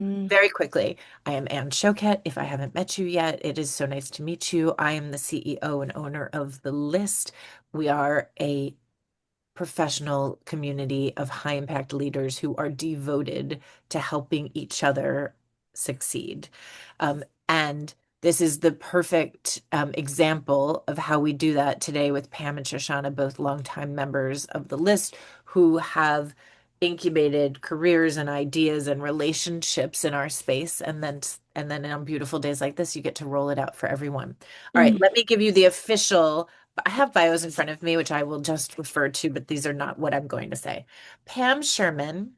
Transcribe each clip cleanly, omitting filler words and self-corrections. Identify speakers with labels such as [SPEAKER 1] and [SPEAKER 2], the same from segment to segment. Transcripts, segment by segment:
[SPEAKER 1] Mm.
[SPEAKER 2] Very quickly, I am Anne Choquette. If I haven't met you yet, it is so nice to meet you. I am the CEO and owner of The List. We are a professional community of high impact leaders who are devoted to helping each other succeed. And this is the perfect example of how we do that today with Pam and Shoshana, both longtime members of the list who have incubated careers and ideas and relationships in our space. And then on beautiful days like this, you get to roll it out for everyone. All right,
[SPEAKER 1] Mm.
[SPEAKER 2] let me give you the official. I have bios in front of me, which I will just refer to, but these are not what I'm going to say. Pam Sherman,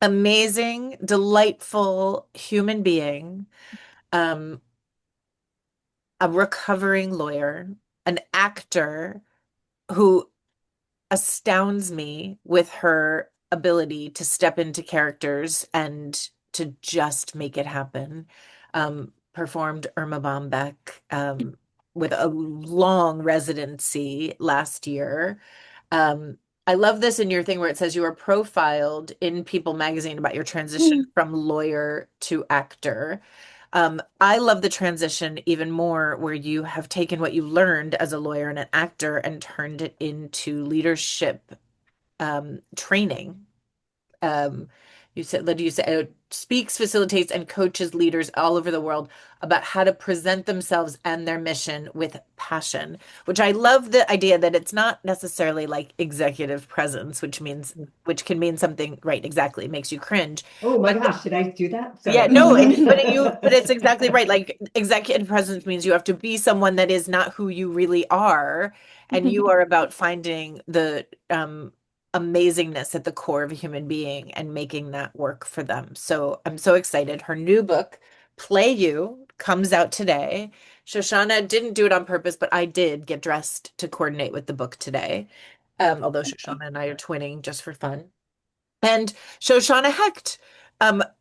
[SPEAKER 2] amazing, delightful human being, um, a recovering lawyer, an actor who astounds me with her ability to step into characters and to just make it happen. Performed Irma Bombeck with a long residency last year. Um, I love this in your thing where it says you were profiled in People magazine about your transition
[SPEAKER 1] Mm.
[SPEAKER 2] from lawyer to actor. I love the transition even more where you have taken what you learned as a lawyer and an actor and turned it into leadership training. Um, you said speaks, facilitates, and coaches leaders all over the world about how to present themselves and their mission with passion, which I love the idea that it's not necessarily like executive presence, which can mean something, right, exactly, makes you cringe.
[SPEAKER 1] Oh my
[SPEAKER 2] But
[SPEAKER 1] gosh, did I do that?
[SPEAKER 2] yeah,
[SPEAKER 1] Sorry.
[SPEAKER 2] no, but it's exactly right. Like executive presence means you have to be someone that is not who you really are, and you are about finding the amazingness at the core of a human being and making that work for them. So I'm so excited. Her new book, Play You, comes out today. Shoshana didn't do it on purpose, but I did get dressed to coordinate with the book today. Although Shoshana and I are twinning just for fun. And Shoshana Hecht,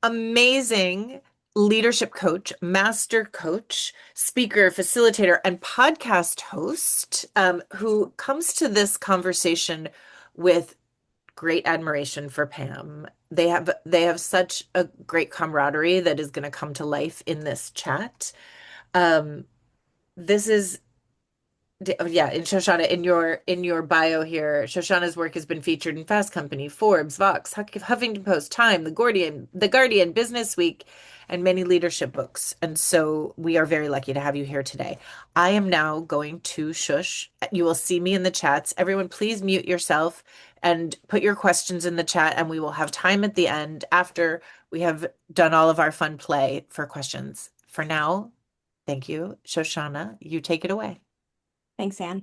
[SPEAKER 2] amazing leadership coach, master coach, speaker, facilitator, and podcast host, who comes to this conversation with great admiration for Pam. They have such a great camaraderie that is going to come to life in this chat. Um, this is yeah, in Shoshana, in your bio here, Shoshana's work has been featured in Fast Company, Forbes, Vox, Huffington Post, Time, The Guardian, Business Week, and many leadership books. And so we are very lucky to have you here today. I am now going to shush. You will see me in the chats. Everyone, please mute yourself and put your questions in the chat, and we will have time at the end after we have done all of our fun play for questions. For now, thank you, Shoshana. You take it away.
[SPEAKER 1] Thanks, Anne.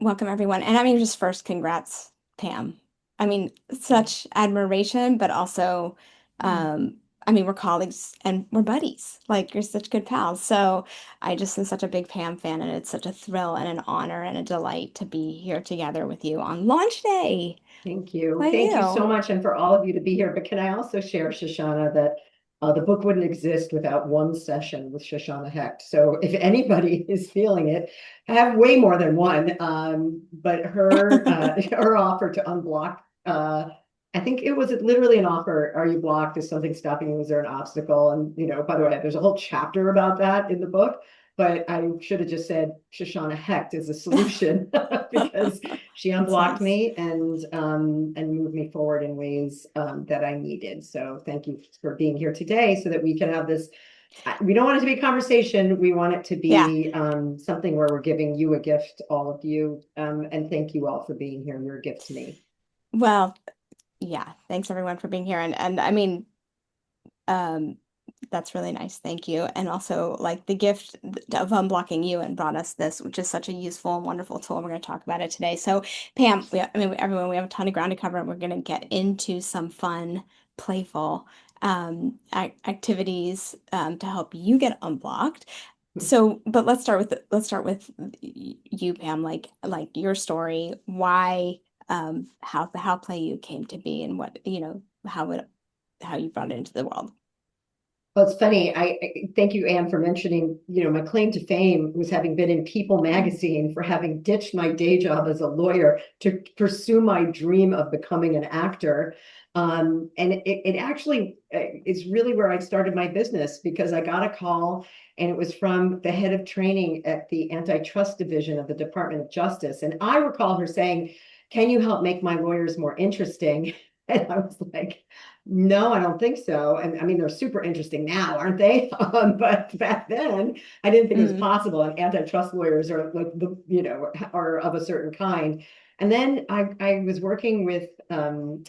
[SPEAKER 1] Welcome everyone. And I mean, just first, congrats, Pam. I mean, such admiration, but also, I mean, we're colleagues and we're buddies. Like, you're such good pals. So I just am such a big Pam fan, and it's such a thrill and an honor and a delight to be here together with you on launch day.
[SPEAKER 3] Thank you.
[SPEAKER 1] With
[SPEAKER 3] Thank you
[SPEAKER 1] you.
[SPEAKER 3] so much, and for all of you to be here. But can I also share, Shoshana, that the book wouldn't exist without one session with Shoshana Hecht. So if anybody is feeling it, I have way more than one. But her her offer to unblock, I think it was literally an offer. Are you blocked? Is something stopping you? Is there an obstacle? And by the way, there's a whole chapter about that in the book. But I should have just said Shoshana Hecht is a solution because she
[SPEAKER 1] That's
[SPEAKER 3] unblocked
[SPEAKER 1] nice.
[SPEAKER 3] me and moved me forward in ways that I needed. So thank you for being here today so that we can have this. We don't want it to be a conversation. We want it to
[SPEAKER 1] Yeah.
[SPEAKER 3] be something where we're giving you a gift, all of you. And thank you all for being here. You're a gift to me.
[SPEAKER 1] Well, yeah. Thanks everyone for being here. And I mean, Um, that's really nice. Thank you. And also, like, the gift of unblocking you and brought us this, which is such a useful and wonderful tool. We're going to talk about it today. So, Pam, I mean, everyone, we have a ton of ground to cover, and we're going to get into some fun, playful activities to help you get unblocked. So, but let's start with you, Pam. Like your story, why, how Play You came to be, and what how you brought it into the world.
[SPEAKER 3] Well, it's funny. Thank you, Anne, for mentioning, my claim to fame was having been in People magazine for having ditched my day job as a lawyer to pursue my dream of becoming an actor. And it actually is really where I started my business because I got a call and it was from the head of training at the antitrust division of the Department of Justice. And I recall her saying, "Can you help make my lawyers more interesting?" And I was like, no, I don't think so. And I mean, they're super interesting now, aren't they? But back then, I didn't think it was
[SPEAKER 1] Mm.
[SPEAKER 3] possible. And antitrust lawyers are like are of a certain kind. And then I was working with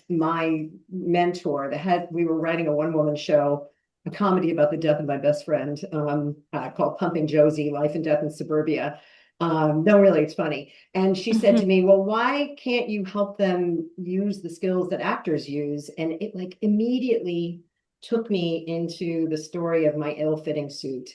[SPEAKER 3] my mentor, the head. We were writing a one-woman show, a comedy about the death of my best friend, called Pumping Josie: Life and Death in Suburbia. No, really, it's funny. And she said to
[SPEAKER 1] Mhm.
[SPEAKER 3] me, well, why can't you help them use the skills that actors use? And it like immediately took me into the story of my ill-fitting suit.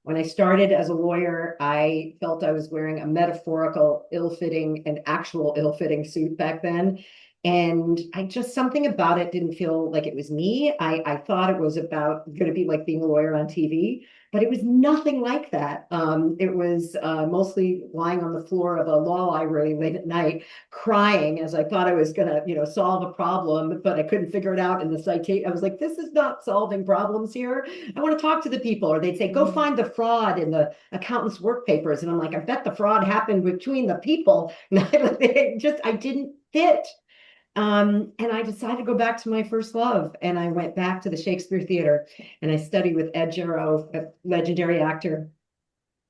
[SPEAKER 3] When I started as a lawyer, I felt I was wearing a metaphorical ill-fitting and actual ill-fitting suit back then. And I just, something about it didn't feel like it was me. I thought it was about going to be like being a lawyer on TV, but it was nothing like that. It was mostly lying on the floor of a law library late at night, crying as I thought I was going to, solve a problem, but I couldn't figure it out in the citation. I was like, this is not solving problems here. I want to talk to the people. Or they'd say, go
[SPEAKER 1] Mhm.
[SPEAKER 3] find the fraud in the accountant's work papers. And I'm like, I bet the fraud happened between the people. I didn't fit. And I decided to go back to my first love. And I went back to the Shakespeare Theater and I studied with Ed Gero, a legendary actor.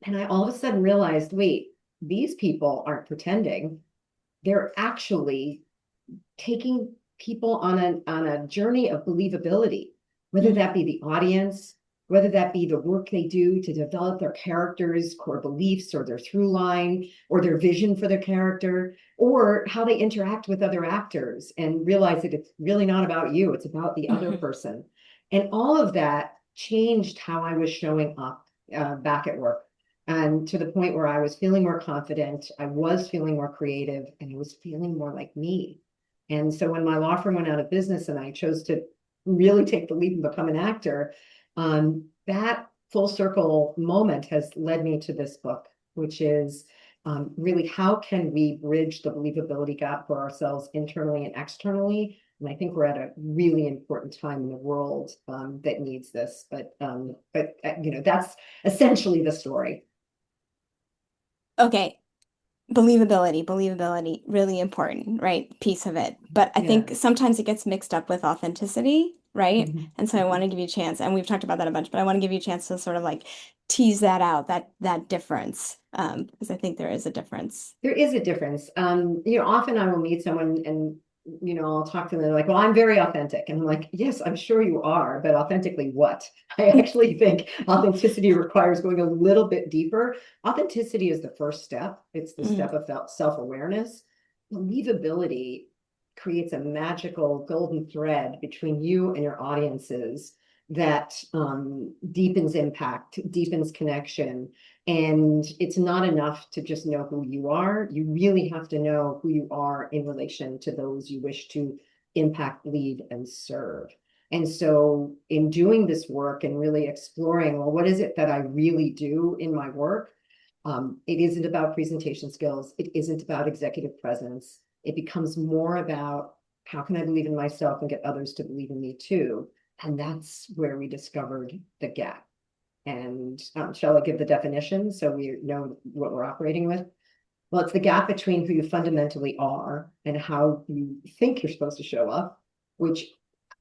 [SPEAKER 3] And I all of a sudden realized, wait, these people aren't pretending. They're actually taking people on a journey of believability, whether
[SPEAKER 1] Mm.
[SPEAKER 3] that be the audience, whether that be the work they do to develop their characters, core beliefs, or their through line, or their vision for their character, or how they interact with other actors and realize that it's really not about you, it's about the other
[SPEAKER 1] Mhm.
[SPEAKER 3] person. And all of that changed how I was showing up back at work. And to the point where I was feeling more confident, I was feeling more creative, and I was feeling more like me. And so when my law firm went out of business and I chose to really take the leap and become an actor, that full circle moment has led me to this book, which is really how can we bridge the believability gap for ourselves internally and externally. And I think we're at a really important time in the world that needs this. But that's essentially the story.
[SPEAKER 1] Okay, believability, really important, right? Piece of it. But I
[SPEAKER 3] Yeah.
[SPEAKER 1] think sometimes it gets mixed up with authenticity, right?
[SPEAKER 3] Mhm.
[SPEAKER 1] And so I want to give you a chance, and we've talked about that a bunch, but I want to give you a chance to sort of like tease that out, that difference, because I think there is a difference.
[SPEAKER 3] There is a difference. Often I will meet someone and, I'll talk to them. They're like, well, I'm very authentic. And I'm like, yes, I'm sure you are, but authentically what? I actually think authenticity requires going a little bit deeper. Authenticity is the first step. It's the
[SPEAKER 1] Mm,
[SPEAKER 3] step of self-awareness. Believability creates a magical golden thread between you and your audiences that deepens impact, deepens connection, and it's not enough to just know who you are. You really have to know who you are in relation to those you wish to impact, lead, and serve. And so, in doing this work and really exploring, well, what is it that I really do in my work? It isn't about presentation skills. It isn't about executive presence. It becomes more about how can I believe in myself and get others to believe in me too? And that's where we discovered the gap. And shall I give the definition so we know what we're operating with? Well, it's the gap between who you fundamentally are and how you think you're supposed to show up, which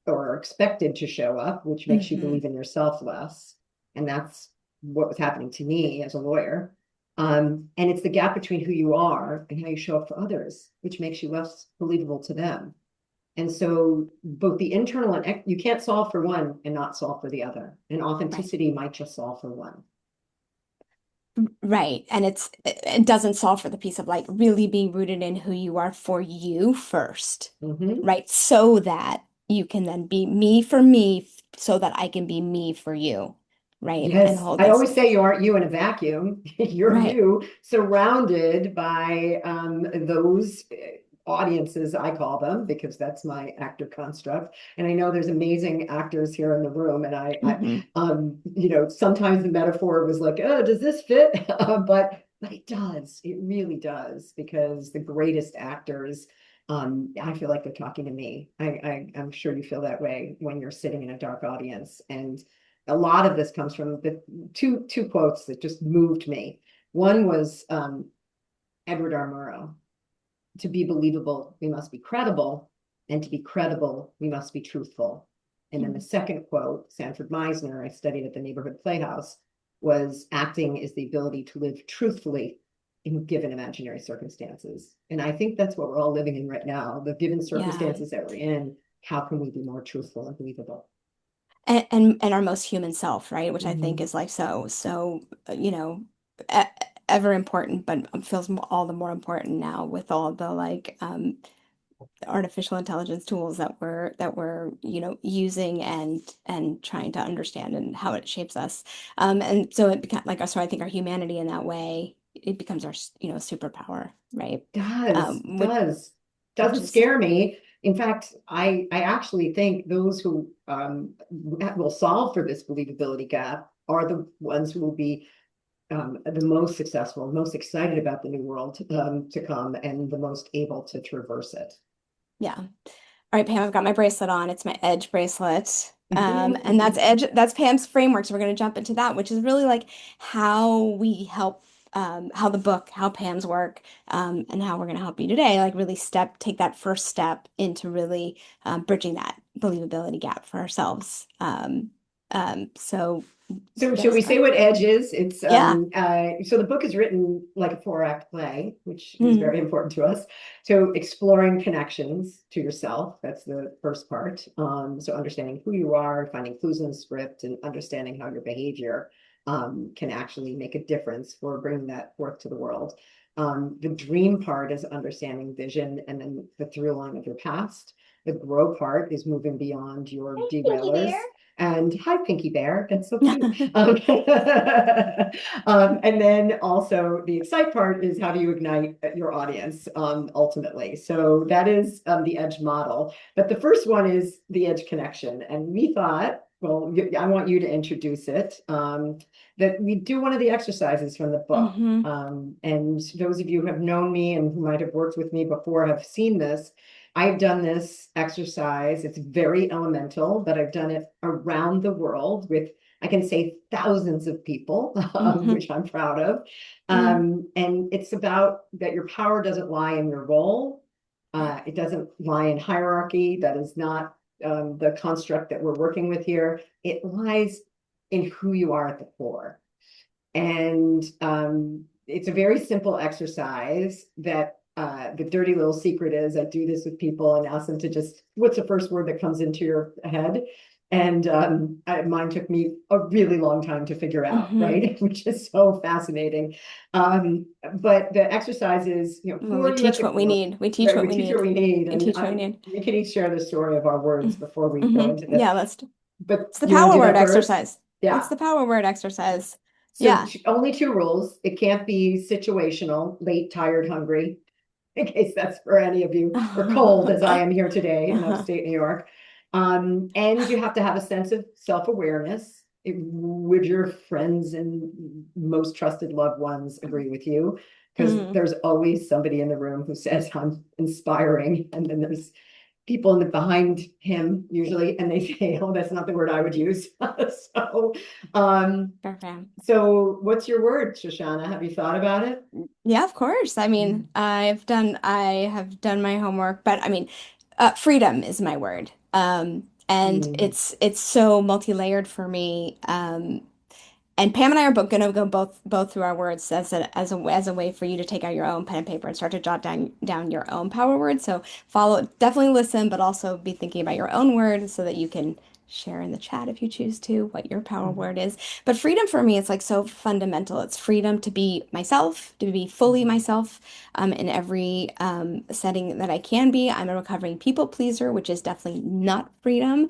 [SPEAKER 3] or are expected to show up, which makes you
[SPEAKER 1] hmm
[SPEAKER 3] believe in yourself less. And that's what was happening to me as a lawyer. And it's the gap between who you are and how you show up for others, which makes you less believable to them. And so both the internal and you can't solve for one and not solve for the other. And
[SPEAKER 1] Right.
[SPEAKER 3] authenticity might just solve for one.
[SPEAKER 1] Right. And it doesn't solve for the piece of like really being rooted in who you are for you first,
[SPEAKER 3] Mhm.
[SPEAKER 1] right? So that you can then be me for me, so that I can be me for you, right? And
[SPEAKER 3] Yes,
[SPEAKER 1] hold
[SPEAKER 3] I
[SPEAKER 1] this.
[SPEAKER 3] always say you aren't you in a vacuum. You're
[SPEAKER 1] Right.
[SPEAKER 3] you surrounded by those. audiences, I call them, because that's my actor construct. And I know there's amazing actors here in the room. And
[SPEAKER 1] Hmm.
[SPEAKER 3] sometimes the metaphor was like, oh, does this fit? But it does. It really does, because the greatest actors, I feel like they're talking to me. I'm sure you feel that way when you're sitting in a dark audience. And a lot of this comes from the two quotes that just moved me. One was Edward R. Murrow. To be believable, we must be credible, and to be credible, we must be truthful. And then the second quote, Sanford Meisner, I studied at the Neighborhood Playhouse, was acting is the ability to live truthfully in given imaginary circumstances. And I think that's what we're all living in right now. The given
[SPEAKER 1] Yeah.
[SPEAKER 3] circumstances that we're in, how can we be more truthful and believable?
[SPEAKER 1] And our most human self, right? Which I think
[SPEAKER 3] Mhm.
[SPEAKER 1] is like so, e ever important, but feels all the more important now with all the like artificial intelligence tools that we're using and trying to understand and how it shapes us. And so it becomes like so I think our humanity in that way it becomes our superpower, right?
[SPEAKER 3] Does,
[SPEAKER 1] Which
[SPEAKER 3] does,
[SPEAKER 1] which
[SPEAKER 3] doesn't
[SPEAKER 1] is
[SPEAKER 3] scare me. In fact, I actually think those who will solve for this believability gap are the ones who will be the most successful, most excited about the new world to come, and the most able to traverse it.
[SPEAKER 1] yeah. All right, Pam, I've got my bracelet on. It's my Edge bracelet. And that's Edge, that's Pam's framework. So we're going to jump into that, which is really like how we help, how the book, how Pam's work, and how we're going to help you today, like really take that first step into really bridging that believability gap for ourselves. So
[SPEAKER 3] So
[SPEAKER 1] get
[SPEAKER 3] shall
[SPEAKER 1] us
[SPEAKER 3] we say
[SPEAKER 1] started.
[SPEAKER 3] what Edge is? It's
[SPEAKER 1] Yeah.
[SPEAKER 3] so the book is written like a four-act play, which is
[SPEAKER 1] Mm-hmm.
[SPEAKER 3] very important to us. So exploring connections to yourself, that's the first part. So understanding who you are, finding clues in the script, and understanding how your behavior can actually make a difference for bringing that forth to the world. The dream part is understanding vision and then the through line of your past. The grow part is moving beyond your
[SPEAKER 1] Pinky Bear.
[SPEAKER 3] derailers. And hi, Pinky Bear. That's so cute. And then also the excite part is how do you ignite your audience ultimately. So that is the Edge model. But the first one is the Edge connection. And we thought, well, I want you to introduce it, that we do one of the exercises from the book.
[SPEAKER 1] Mm-hmm.
[SPEAKER 3] And those of you who have known me and who might have worked with me before have seen this. I've done this exercise. It's very elemental, but I've done it around the world with, I can say, thousands of people,
[SPEAKER 1] Mm-hmm.
[SPEAKER 3] which I'm proud of.
[SPEAKER 1] Mm-hmm.
[SPEAKER 3] And it's about that your power doesn't lie in your role.
[SPEAKER 1] Right.
[SPEAKER 3] It doesn't lie in hierarchy. That is not the construct that we're working with here. It lies in who you are at the core. And it's a very simple exercise that the dirty little secret is I do this with people and ask them to just, what's the first word that comes into your head? And mine took me a really long time to figure out,
[SPEAKER 1] Mm-hmm.
[SPEAKER 3] right? Which is so fascinating. But the exercise is,
[SPEAKER 1] Well,
[SPEAKER 3] who
[SPEAKER 1] we
[SPEAKER 3] are you at
[SPEAKER 1] teach
[SPEAKER 3] the
[SPEAKER 1] what we
[SPEAKER 3] core?
[SPEAKER 1] need. We teach
[SPEAKER 3] Right,
[SPEAKER 1] what
[SPEAKER 3] we
[SPEAKER 1] we
[SPEAKER 3] teach what
[SPEAKER 1] need.
[SPEAKER 3] we need,
[SPEAKER 1] We
[SPEAKER 3] and
[SPEAKER 1] teach what we need.
[SPEAKER 3] we can each share the story of our words before we go
[SPEAKER 1] Mm-hmm.
[SPEAKER 3] into this.
[SPEAKER 1] Yeah, let's do.
[SPEAKER 3] But
[SPEAKER 1] It's the
[SPEAKER 3] you want to
[SPEAKER 1] power
[SPEAKER 3] do
[SPEAKER 1] word
[SPEAKER 3] that first?
[SPEAKER 1] exercise. It's
[SPEAKER 3] Yeah.
[SPEAKER 1] the power word exercise.
[SPEAKER 3] So
[SPEAKER 1] Yeah.
[SPEAKER 3] only two rules. It can't be situational, late, tired, hungry, in case that's for any of you, or cold, as I am here today in upstate New York. And you have to have a sense of self-awareness. Would your friends and most trusted loved ones agree with you? Because
[SPEAKER 1] Mm.
[SPEAKER 3] there's always somebody in the room who says, I'm inspiring. And then there's people in the behind him usually, and they say, oh, that's not the word I would use. So, um,
[SPEAKER 1] Perfect.
[SPEAKER 3] so what's your word, Shoshana? Have you thought about it?
[SPEAKER 1] Yeah, of course. I mean, I have done my homework, but I mean, freedom is my word. And
[SPEAKER 3] Mm.
[SPEAKER 1] it's so multi-layered for me. And Pam and I are both gonna go both through our words as a way for you to take out your own pen and paper and start to jot down your own power words. So definitely listen, but also be thinking about your own words so that you can share in the chat if you choose to what your power
[SPEAKER 3] Mhm.
[SPEAKER 1] word is. But freedom for me, it's like so fundamental. It's freedom to be myself, to be fully
[SPEAKER 3] Mhm.
[SPEAKER 1] myself in every setting that I can be. I'm a recovering people pleaser, which is definitely not freedom.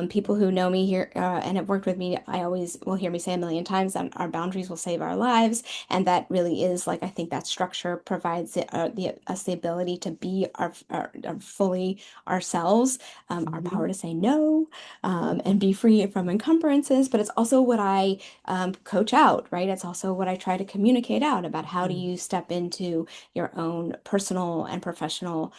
[SPEAKER 1] People who know me here and have worked with me, I always will hear me say a million times that our boundaries will save our lives. And that really is like, I think that structure provides us the ability to be our fully ourselves, our power
[SPEAKER 3] Mhm.
[SPEAKER 1] to say no, and
[SPEAKER 3] Mhm.
[SPEAKER 1] be free from encumbrances. But it's also what I coach out, right? It's also what I try to communicate out about how do
[SPEAKER 3] Mhm.
[SPEAKER 1] you step into your own personal and professional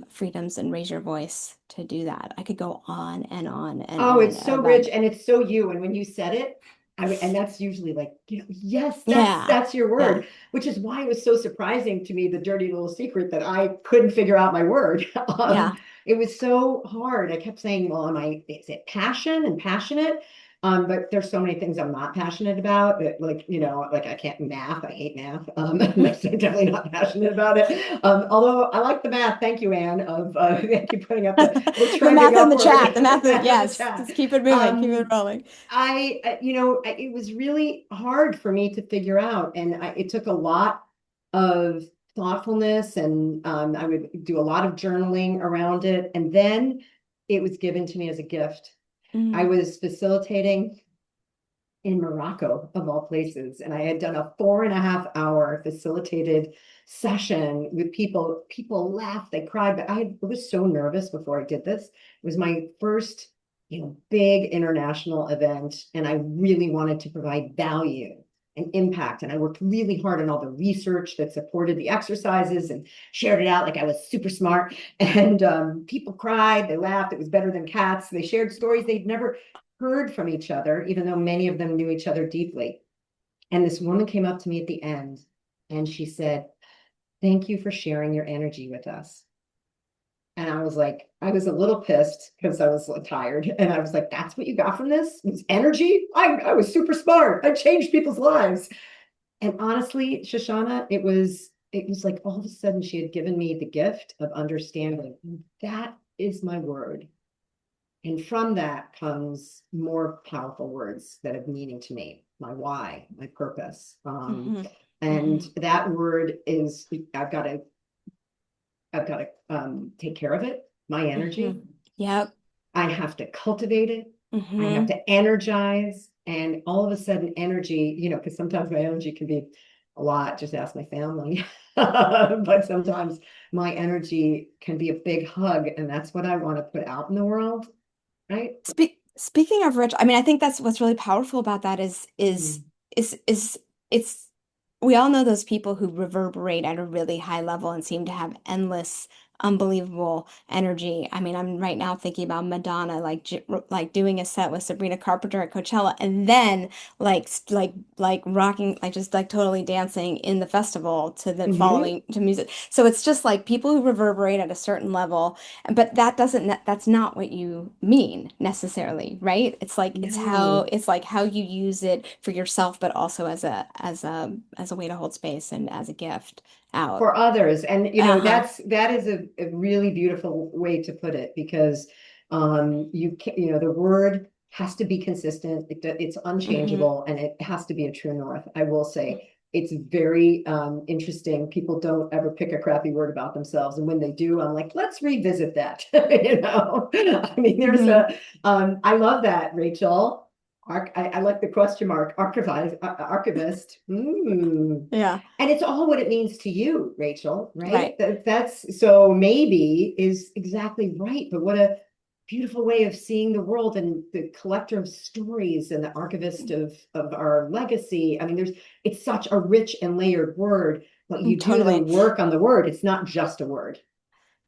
[SPEAKER 1] freedoms and raise your voice to do that. I could go on and on and
[SPEAKER 3] Oh,
[SPEAKER 1] on
[SPEAKER 3] it's so rich
[SPEAKER 1] about,
[SPEAKER 3] and it's so you. And when you said it, and that's usually like, yes,
[SPEAKER 1] yeah,
[SPEAKER 3] that's your
[SPEAKER 1] yeah,
[SPEAKER 3] word, which is why it was so surprising to me, the dirty little secret that I couldn't figure out my word.
[SPEAKER 1] yeah.
[SPEAKER 3] It was so hard. I kept saying, well, is it passion and passionate? But there's so many things I'm not passionate about that, like, like I can't math. I hate math. That's definitely not passionate about it. Although I like the math. Thank you, Anne, of thank you putting up the
[SPEAKER 1] The
[SPEAKER 3] trending
[SPEAKER 1] math in the
[SPEAKER 3] upward
[SPEAKER 1] chat, the math in,
[SPEAKER 3] math in the
[SPEAKER 1] yes,
[SPEAKER 3] chat.
[SPEAKER 1] just keep it moving, keep it
[SPEAKER 3] Um,
[SPEAKER 1] rolling.
[SPEAKER 3] it was really hard for me to figure out, and it took a lot of thoughtfulness, and I would do a lot of journaling around it, and then it was given to me as a gift. I
[SPEAKER 1] Mm,
[SPEAKER 3] was facilitating in Morocco, of all places. And I had done a 4.5 hour facilitated session with people. People laughed, they cried, but was so nervous before I did this. It was my first, big international event, and I really wanted to provide value and impact. And I worked really hard on all the research that supported the exercises and shared it out like I was super smart. And people cried, they laughed. It was better than cats. They shared stories they'd never heard from each other, even though many of them knew each other deeply. And this woman came up to me at the end and she said, "Thank you for sharing your energy with us." And I was like, I was a little pissed because I was tired. And I was like, that's what you got from this? It was energy? I was super smart. I changed people's lives. And honestly, Shoshana, it was like all of a sudden she had given me the gift of understanding. That is my word. And from that comes more powerful words that have meaning to me, my why, my purpose.
[SPEAKER 1] hmm
[SPEAKER 3] And
[SPEAKER 1] hmm
[SPEAKER 3] that word is, I've got to take care of it, my energy.
[SPEAKER 1] Yep.
[SPEAKER 3] I have to cultivate it. I have
[SPEAKER 1] hmm
[SPEAKER 3] to energize. And all of a sudden, energy, because sometimes my energy can be a lot, just ask my family. But sometimes my energy can be a big hug. And that's what I want to put out in the world, right?
[SPEAKER 1] Speaking of rich, I mean, I think that's what's really powerful about that
[SPEAKER 3] Mm.
[SPEAKER 1] is it's we all know those people who reverberate at a really high level and seem to have endless, unbelievable energy. I mean, I'm right now thinking about Madonna, like doing a set with Sabrina Carpenter at Coachella, and then like rocking, like just like totally dancing in the festival to the
[SPEAKER 3] Mhm.
[SPEAKER 1] following to music. So it's just like people who reverberate at a certain level, but that's not what you mean necessarily, right? It's like
[SPEAKER 3] No,
[SPEAKER 1] it's like how you use it for yourself, but also as a way to hold space and as a gift out.
[SPEAKER 3] for others. And
[SPEAKER 1] Uh-huh.
[SPEAKER 3] that is a really beautiful way to put it, because you can, the word has to be consistent. It's
[SPEAKER 1] hmm
[SPEAKER 3] unchangeable, and it has to be a true north. I will say it's very interesting. People don't ever pick a crappy word about themselves, and when they do, I'm like, let's revisit that. I mean,
[SPEAKER 1] hmm
[SPEAKER 3] I love that, Rachel. I like the question mark, archivist.
[SPEAKER 1] Yeah,
[SPEAKER 3] And it's all what it means to you, Rachel, right?
[SPEAKER 1] right.
[SPEAKER 3] That's so maybe is exactly right. But what a beautiful way of seeing the world, and the collector of stories and the archivist of our legacy. I mean, it's such a rich and layered word, but you do the
[SPEAKER 1] Totally.
[SPEAKER 3] work on the word. It's not just a word.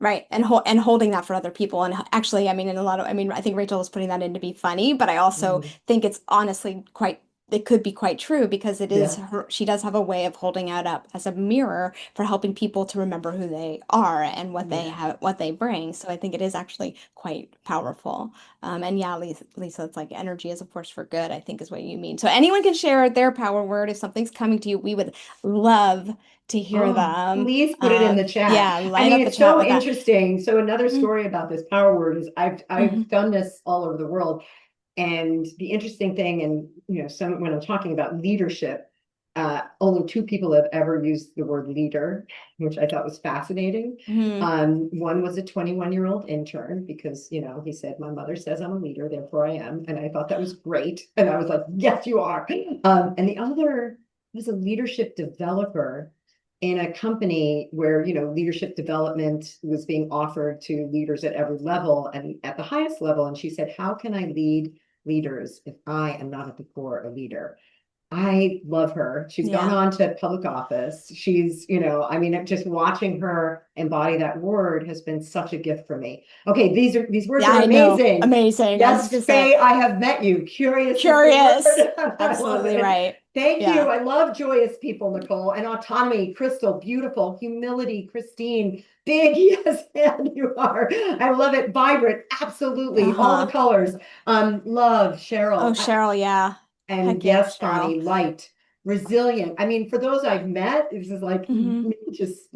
[SPEAKER 1] Right. And holding that for other people. And actually, I mean, in a lot of, I mean, I think Rachel was putting that in to be funny, but I also
[SPEAKER 3] Mhm.
[SPEAKER 1] think it's honestly quite it could be quite true because it is
[SPEAKER 3] Yeah.
[SPEAKER 1] her, she does have a way of holding it up as a mirror for helping people to remember who they are and what they
[SPEAKER 3] Yeah.
[SPEAKER 1] have, what they bring. So I think it is actually quite powerful. And yeah, Lisa, it's like energy is a force for good, I think is what you mean. So anyone can share their power word if something's coming to you. We would love to hear
[SPEAKER 3] Oh,
[SPEAKER 1] them.
[SPEAKER 3] please put it in the chat.
[SPEAKER 1] Yeah,
[SPEAKER 3] I
[SPEAKER 1] light
[SPEAKER 3] mean,
[SPEAKER 1] up the
[SPEAKER 3] it's
[SPEAKER 1] chat
[SPEAKER 3] so
[SPEAKER 1] with that.
[SPEAKER 3] interesting. So another
[SPEAKER 1] Mhm,
[SPEAKER 3] story about this power word is I've
[SPEAKER 1] mhm,
[SPEAKER 3] done this all over the world. And the interesting thing, and some when I'm talking about leadership, only two people have ever used the word leader, which I thought was fascinating.
[SPEAKER 1] mhm.
[SPEAKER 3] One was a 21-year-old intern because he said, "My mother says I'm a leader, therefore I am," and I thought that was great. And I was like, "Yes, you are." And the other was a leadership developer in a company where leadership development was being offered to leaders at every level and at the highest level. And she said, "How can I lead leaders if I am not at the core a leader?" I love her. She's gone
[SPEAKER 1] Yeah.
[SPEAKER 3] on to public office. She's, I mean, just watching her embody that word has been such a gift for me. Okay, these words
[SPEAKER 1] Yeah,
[SPEAKER 3] are
[SPEAKER 1] I know.
[SPEAKER 3] amazing.
[SPEAKER 1] Amazing. I was just
[SPEAKER 3] Yes,
[SPEAKER 1] gonna say
[SPEAKER 3] Faye, I have met you. Curious is the
[SPEAKER 1] curious.
[SPEAKER 3] word. I love
[SPEAKER 1] Absolutely
[SPEAKER 3] it.
[SPEAKER 1] right.
[SPEAKER 3] Thank you.
[SPEAKER 1] Yeah.
[SPEAKER 3] I love joyous people, Nicole. And autonomy, Crystal, beautiful. Humility, Christine. Big, yes, and you are. I love it. Vibrant, absolutely. All the
[SPEAKER 1] Uh-huh.
[SPEAKER 3] colors. Love,
[SPEAKER 1] Oh,
[SPEAKER 3] Cheryl.
[SPEAKER 1] Cheryl, yeah.
[SPEAKER 3] And
[SPEAKER 1] Heck yeah,
[SPEAKER 3] yes,
[SPEAKER 1] Cheryl.
[SPEAKER 3] Bonnie, light, resilient. I mean, for those I've met, this is like
[SPEAKER 1] Hmm.
[SPEAKER 3] just,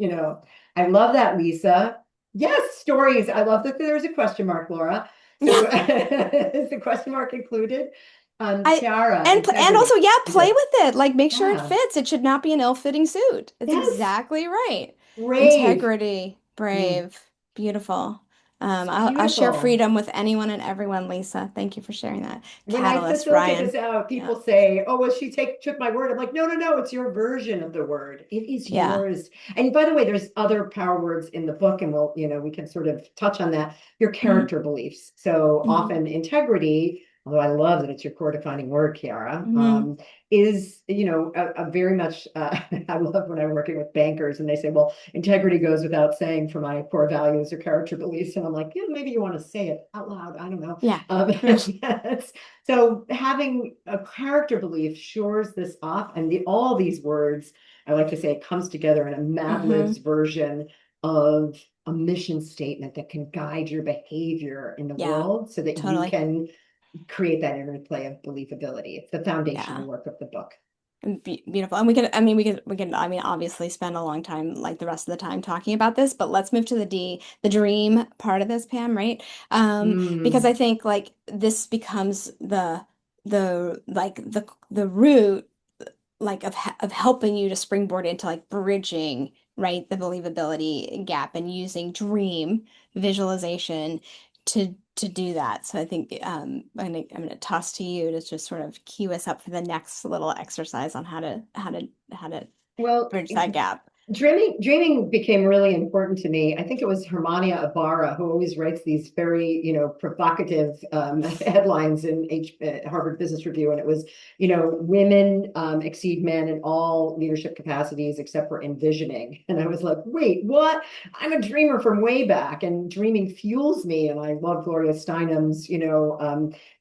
[SPEAKER 3] I love that, Lisa. Yes, stories. I love that there's a question mark, Laura. So
[SPEAKER 1] Yeah.
[SPEAKER 3] is the question mark included?
[SPEAKER 1] I
[SPEAKER 3] Tiara,
[SPEAKER 1] and also,
[SPEAKER 3] integrity.
[SPEAKER 1] yeah,
[SPEAKER 3] Is
[SPEAKER 1] play
[SPEAKER 3] it?
[SPEAKER 1] with it. Like make sure it
[SPEAKER 3] Yeah.
[SPEAKER 1] fits. It should not be an ill-fitting suit. It's
[SPEAKER 3] Yes.
[SPEAKER 1] exactly right.
[SPEAKER 3] Brave.
[SPEAKER 1] Integrity,
[SPEAKER 3] Mm,
[SPEAKER 1] brave, beautiful.
[SPEAKER 3] it's
[SPEAKER 1] I'll share
[SPEAKER 3] beautiful.
[SPEAKER 1] freedom with anyone and everyone, Lisa. Thank you for sharing that.
[SPEAKER 3] When I
[SPEAKER 1] Catalyst,
[SPEAKER 3] facilitate
[SPEAKER 1] Ryan.
[SPEAKER 3] this out,
[SPEAKER 1] Yeah.
[SPEAKER 3] people say, "Oh, well, she took my word." I'm like, "No, no, no, it's your version of the word. It is
[SPEAKER 1] Yeah.
[SPEAKER 3] yours." And by the way, there's other power words in the book, and we can sort of touch on that. Your
[SPEAKER 1] Hmm.
[SPEAKER 3] character beliefs. So
[SPEAKER 1] Hmm.
[SPEAKER 3] often integrity, although I love that it's your core defining word, Kiara,
[SPEAKER 1] Hmm.
[SPEAKER 3] is a very much. I love when I'm working with bankers and they say, "Well, integrity goes without saying for my core values or character beliefs," and I'm like, "Yeah, maybe you want to say it out loud. I don't know."
[SPEAKER 1] Yeah.
[SPEAKER 3] Yes. So having a character belief shores this up, and all these words, I like to say, it comes together in a Mad
[SPEAKER 1] Hmm.
[SPEAKER 3] Libs version of a mission statement that can guide your behavior in the
[SPEAKER 1] Yeah.
[SPEAKER 3] world so that you
[SPEAKER 1] Totally.
[SPEAKER 3] can create that interplay of believability. It's the foundational
[SPEAKER 1] Yeah.
[SPEAKER 3] work of the book.
[SPEAKER 1] Beautiful. And we could, I mean, obviously spend a long time, like the rest of the time talking about this, but let's move to the dream part of this, Pam, right? Because
[SPEAKER 3] Mm,
[SPEAKER 1] I think like this becomes the root like of helping you to springboard into like bridging, right, the believability gap and using dream visualization to do that. So I think I'm gonna toss to you to just sort of cue us up for the next little exercise on how to
[SPEAKER 3] well,
[SPEAKER 1] bridge that gap.
[SPEAKER 3] dreaming became really important to me. I think it was Hermania Ibarra who always writes these very, provocative headlines in Harvard Business Review, and it was, women exceed men in all leadership capacities except for envisioning. And I was like, wait, what? I'm a dreamer from way back, and dreaming fuels me. And I love Gloria Steinem's,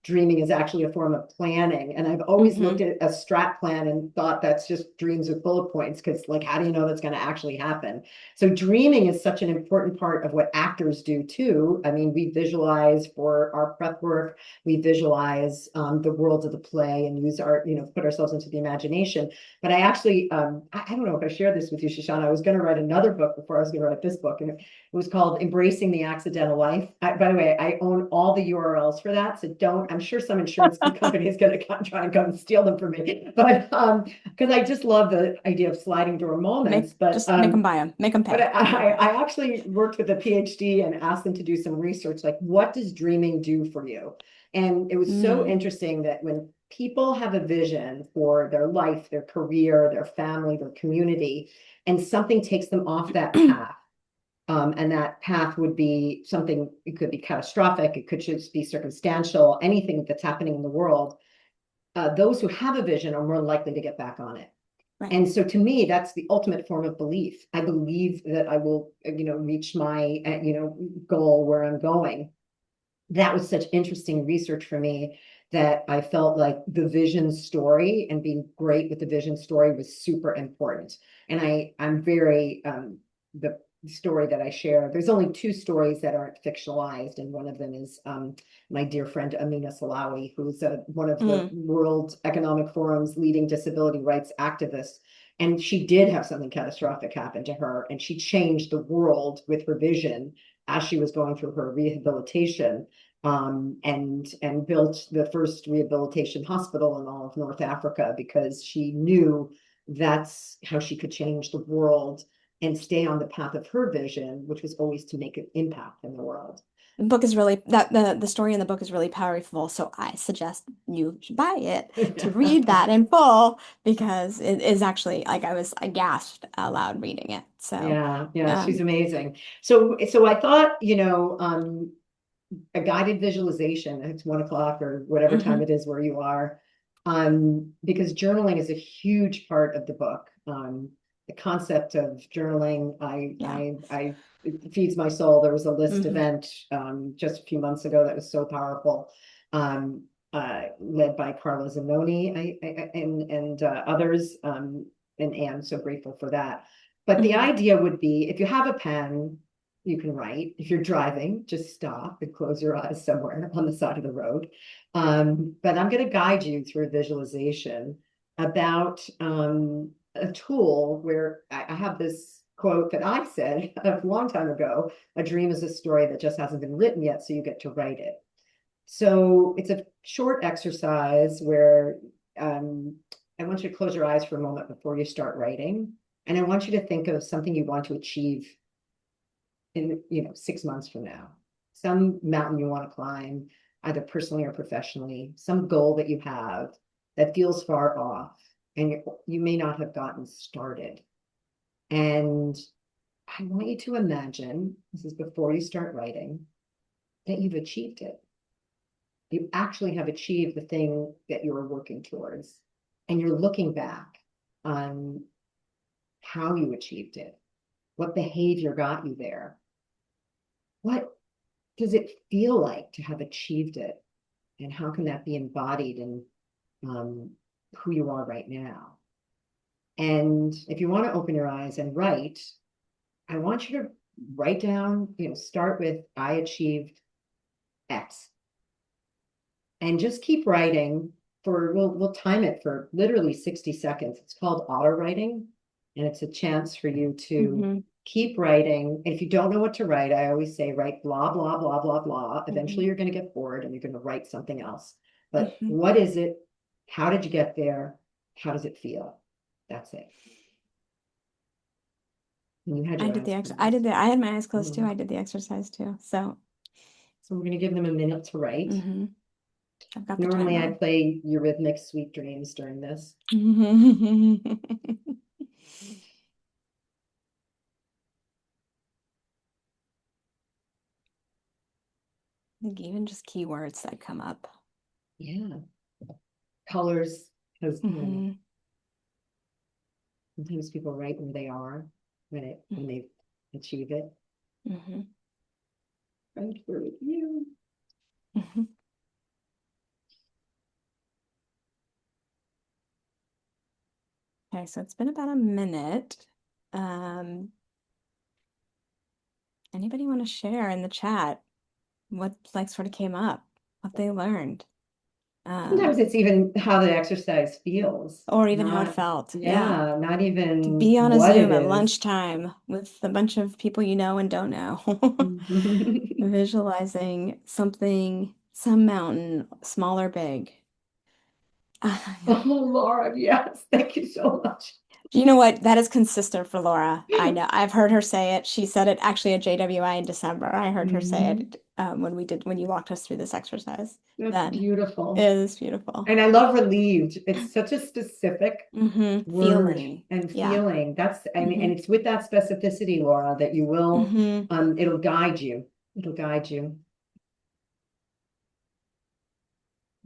[SPEAKER 3] dreaming is actually a form of planning. And I've always looked
[SPEAKER 1] Hmm.
[SPEAKER 3] at a strat plan and thought that's just dreams with bullet points because, like, how do you know that's going to actually happen? So, dreaming is such an important part of what actors do too. I mean, we visualize for our prep work, we visualize the world of the play and use our, put ourselves into the imagination. But I actually, I don't know if I shared this with you, Shoshana. I was going to write another book before I was going to write this book, and it was called Embracing the Accidental Life. By the way, I own all the URLs for that. So don't, I'm sure some insurance company is going to try and come and steal them from me. But because I just love the idea of sliding door moments.
[SPEAKER 1] Just make them buy them, make them
[SPEAKER 3] But
[SPEAKER 1] pay.
[SPEAKER 3] I actually worked with a PhD and asked them to do some research, like, what does dreaming do for you? And it was so
[SPEAKER 1] Mm.
[SPEAKER 3] interesting that when people have a vision for their life, their career, their family, their community, and something takes them off that path, and that path would be something, it could be catastrophic, it could just be circumstantial, anything that's happening in the world. Those who have a vision are more likely to get back on it.
[SPEAKER 1] Right.
[SPEAKER 3] And so to me, that's the ultimate form of belief. I believe that I will, reach my, goal where I'm going. That was such interesting research for me that I felt like the vision story and being great with the vision story was super important. And I'm very the story that I share. There's only two stories that aren't fictionalized, and one of them is my dear friend Amina Salawi, who's one of the
[SPEAKER 1] Mm.
[SPEAKER 3] World Economic Forum's leading disability rights activists. And she did have something catastrophic happen to her, and she changed the world with her vision as she was going through her rehabilitation, and built the first rehabilitation hospital in all of North Africa because she knew that's how she could change the world and stay on the path of her vision, which was always to make an impact in the world.
[SPEAKER 1] The book is really that the story in the book is really powerful, so I suggest you should buy it to read that in full because it is actually like I gasped out loud reading it. So,
[SPEAKER 3] Yeah, yeah, she's
[SPEAKER 1] um,
[SPEAKER 3] amazing. So I thought, a guided visualization. It's 1 o'clock or whatever time
[SPEAKER 1] mhm,
[SPEAKER 3] it is where you are. Because journaling is a huge part of the book. The concept of journaling,
[SPEAKER 1] yeah,
[SPEAKER 3] it feeds my soul. There was a list
[SPEAKER 1] hmm
[SPEAKER 3] event just a few months ago that was so powerful, led by Carla Zanoni and others. And Anne, so grateful for that. But the
[SPEAKER 1] hmm
[SPEAKER 3] idea would be if you have a pen, you can write. If you're driving, just stop and close your eyes somewhere on the side of the road. But I'm going to guide you through a visualization about a tool where I have this quote that I said a long time ago: a dream is a story that just hasn't been written yet, so you get to write it. So it's a short exercise where um, I want you to close your eyes for a moment before you start writing. And I want you to think of something you want to achieve in 6 months from now, some mountain you want to climb, either personally or professionally, some goal that you have that feels far off and you may not have gotten started. And I want you to imagine, this is before you start writing, that you've achieved it. You actually have achieved the thing that you were working towards, and you're looking back on how you achieved it, what behavior got you there, what does it feel like to have achieved it? And how can that be embodied in um, who you are right now? And if you want to open your eyes and write, I want you to write down, start with I achieved X and just keep writing for, we'll time it for literally 60 seconds. It's called auto writing, and it's a chance for you to
[SPEAKER 1] hmm
[SPEAKER 3] keep writing. And if you don't know what to write, I always say write blah, blah, blah, blah, blah.
[SPEAKER 1] hmm
[SPEAKER 3] Eventually you're going to get bored and you're going to write something else. But
[SPEAKER 1] hmm
[SPEAKER 3] what is it? How did you get there? How does it feel? That's it. And you had
[SPEAKER 1] I
[SPEAKER 3] your
[SPEAKER 1] did the
[SPEAKER 3] eyes
[SPEAKER 1] ex I did
[SPEAKER 3] closed.
[SPEAKER 1] the I had my eyes closed too.
[SPEAKER 3] Mhm.
[SPEAKER 1] I did the exercise too. So,
[SPEAKER 3] So we're going to give them a minute to write.
[SPEAKER 1] hmm I've got the
[SPEAKER 3] Normally I
[SPEAKER 1] timer.
[SPEAKER 3] play Eurythmics Sweet Dreams during this.
[SPEAKER 1] Like even just keywords that come up.
[SPEAKER 3] Yeah. Colors, because
[SPEAKER 1] Hmm
[SPEAKER 3] sometimes people write where they are when they achieve it.
[SPEAKER 1] hmm
[SPEAKER 3] Right for you.
[SPEAKER 1] hmm Okay, so it's been about a minute. Um, Anybody want to share in the chat what like sort of came up, what they learned,
[SPEAKER 3] Sometimes
[SPEAKER 1] um,
[SPEAKER 3] it's even how the exercise feels,
[SPEAKER 1] or even how it
[SPEAKER 3] not,
[SPEAKER 1] felt? Yeah.
[SPEAKER 3] yeah, not
[SPEAKER 1] To
[SPEAKER 3] even
[SPEAKER 1] be on a
[SPEAKER 3] what it
[SPEAKER 1] Zoom at
[SPEAKER 3] is.
[SPEAKER 1] lunchtime with a bunch of people you know and don't know. Visualizing something, some mountain, small or big.
[SPEAKER 3] Oh, Laura, yes, thank you so much.
[SPEAKER 1] You know what? That is consistent for Laura. I know. I've heard her say it. She said it actually at JWI in December. I heard her say
[SPEAKER 3] Mhm.
[SPEAKER 1] it when you walked us through this exercise.
[SPEAKER 3] That's
[SPEAKER 1] Then it
[SPEAKER 3] beautiful.
[SPEAKER 1] is beautiful.
[SPEAKER 3] And I love relieved. It's such a specific word
[SPEAKER 1] Feeling.
[SPEAKER 3] and
[SPEAKER 1] Yeah.
[SPEAKER 3] feeling. I mean,
[SPEAKER 1] hmm
[SPEAKER 3] and it's with that specificity, Laura, that you will,
[SPEAKER 1] hmm
[SPEAKER 3] it'll guide you. It'll guide you.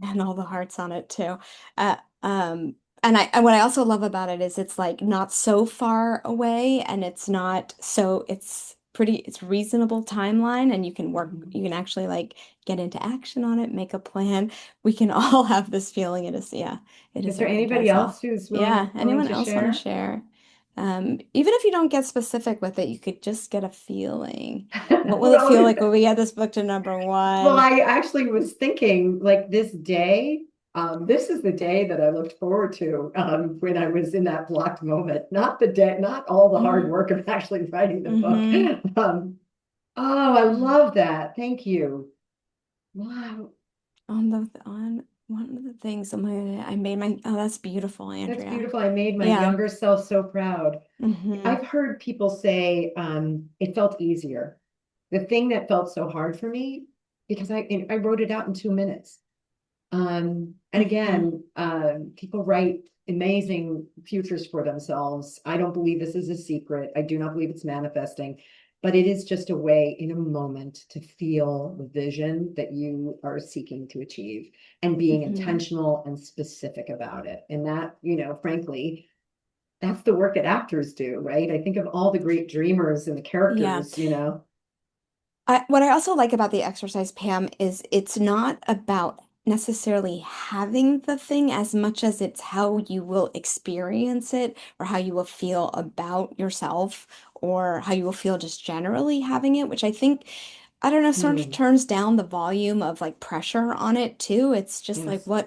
[SPEAKER 1] And all the hearts on it too. Uh, um, and what I also love about it is it's like not so far away and it's not so it's it's reasonable timeline, and you can work, you can actually like get into action on it, make a plan. We can all have this feeling. Yeah, it
[SPEAKER 3] Is
[SPEAKER 1] is a
[SPEAKER 3] there
[SPEAKER 1] really
[SPEAKER 3] anybody
[SPEAKER 1] nice all.
[SPEAKER 3] else who's
[SPEAKER 1] Yeah,
[SPEAKER 3] willing
[SPEAKER 1] anyone
[SPEAKER 3] to
[SPEAKER 1] else want to
[SPEAKER 3] share?
[SPEAKER 1] share? Even if you don't get specific with it, you could just get a feeling. What will it feel
[SPEAKER 3] Well,
[SPEAKER 1] like when we get this book to number
[SPEAKER 3] well,
[SPEAKER 1] one?
[SPEAKER 3] I actually was thinking like this day, this is the day that I looked forward to when I was in that blocked moment. Not the day, not all the hard
[SPEAKER 1] Hmm.
[SPEAKER 3] work of actually writing the book.
[SPEAKER 1] Hmm.
[SPEAKER 3] Oh, I love that. Thank you. Wow,
[SPEAKER 1] On one of the things I made my, oh, that's beautiful,
[SPEAKER 3] that's
[SPEAKER 1] Andrea.
[SPEAKER 3] beautiful. I made my
[SPEAKER 1] Yeah.
[SPEAKER 3] younger self so proud.
[SPEAKER 1] Hmm.
[SPEAKER 3] I've heard people say it felt easier. The thing that felt so hard for me, because I wrote it out in 2 minutes. And
[SPEAKER 1] Hmm.
[SPEAKER 3] again, people write amazing futures for themselves. I don't believe this is a secret. I do not believe it's manifesting, but it is just a way in a moment to feel the vision that you are seeking to achieve and being
[SPEAKER 1] Hmm.
[SPEAKER 3] intentional and specific about it. And that, frankly, that's the work that actors do, right? I think of all the great dreamers and the
[SPEAKER 1] Yeah.
[SPEAKER 3] characters.
[SPEAKER 1] What I also like about the exercise, Pam, is it's not about necessarily having the thing as much as it's how you will experience it or how you will feel about yourself or how you will feel just generally having it, which I think, I don't know, sort of
[SPEAKER 3] Hmm,
[SPEAKER 1] turns down the volume of like pressure on it too. It's just like
[SPEAKER 3] yes.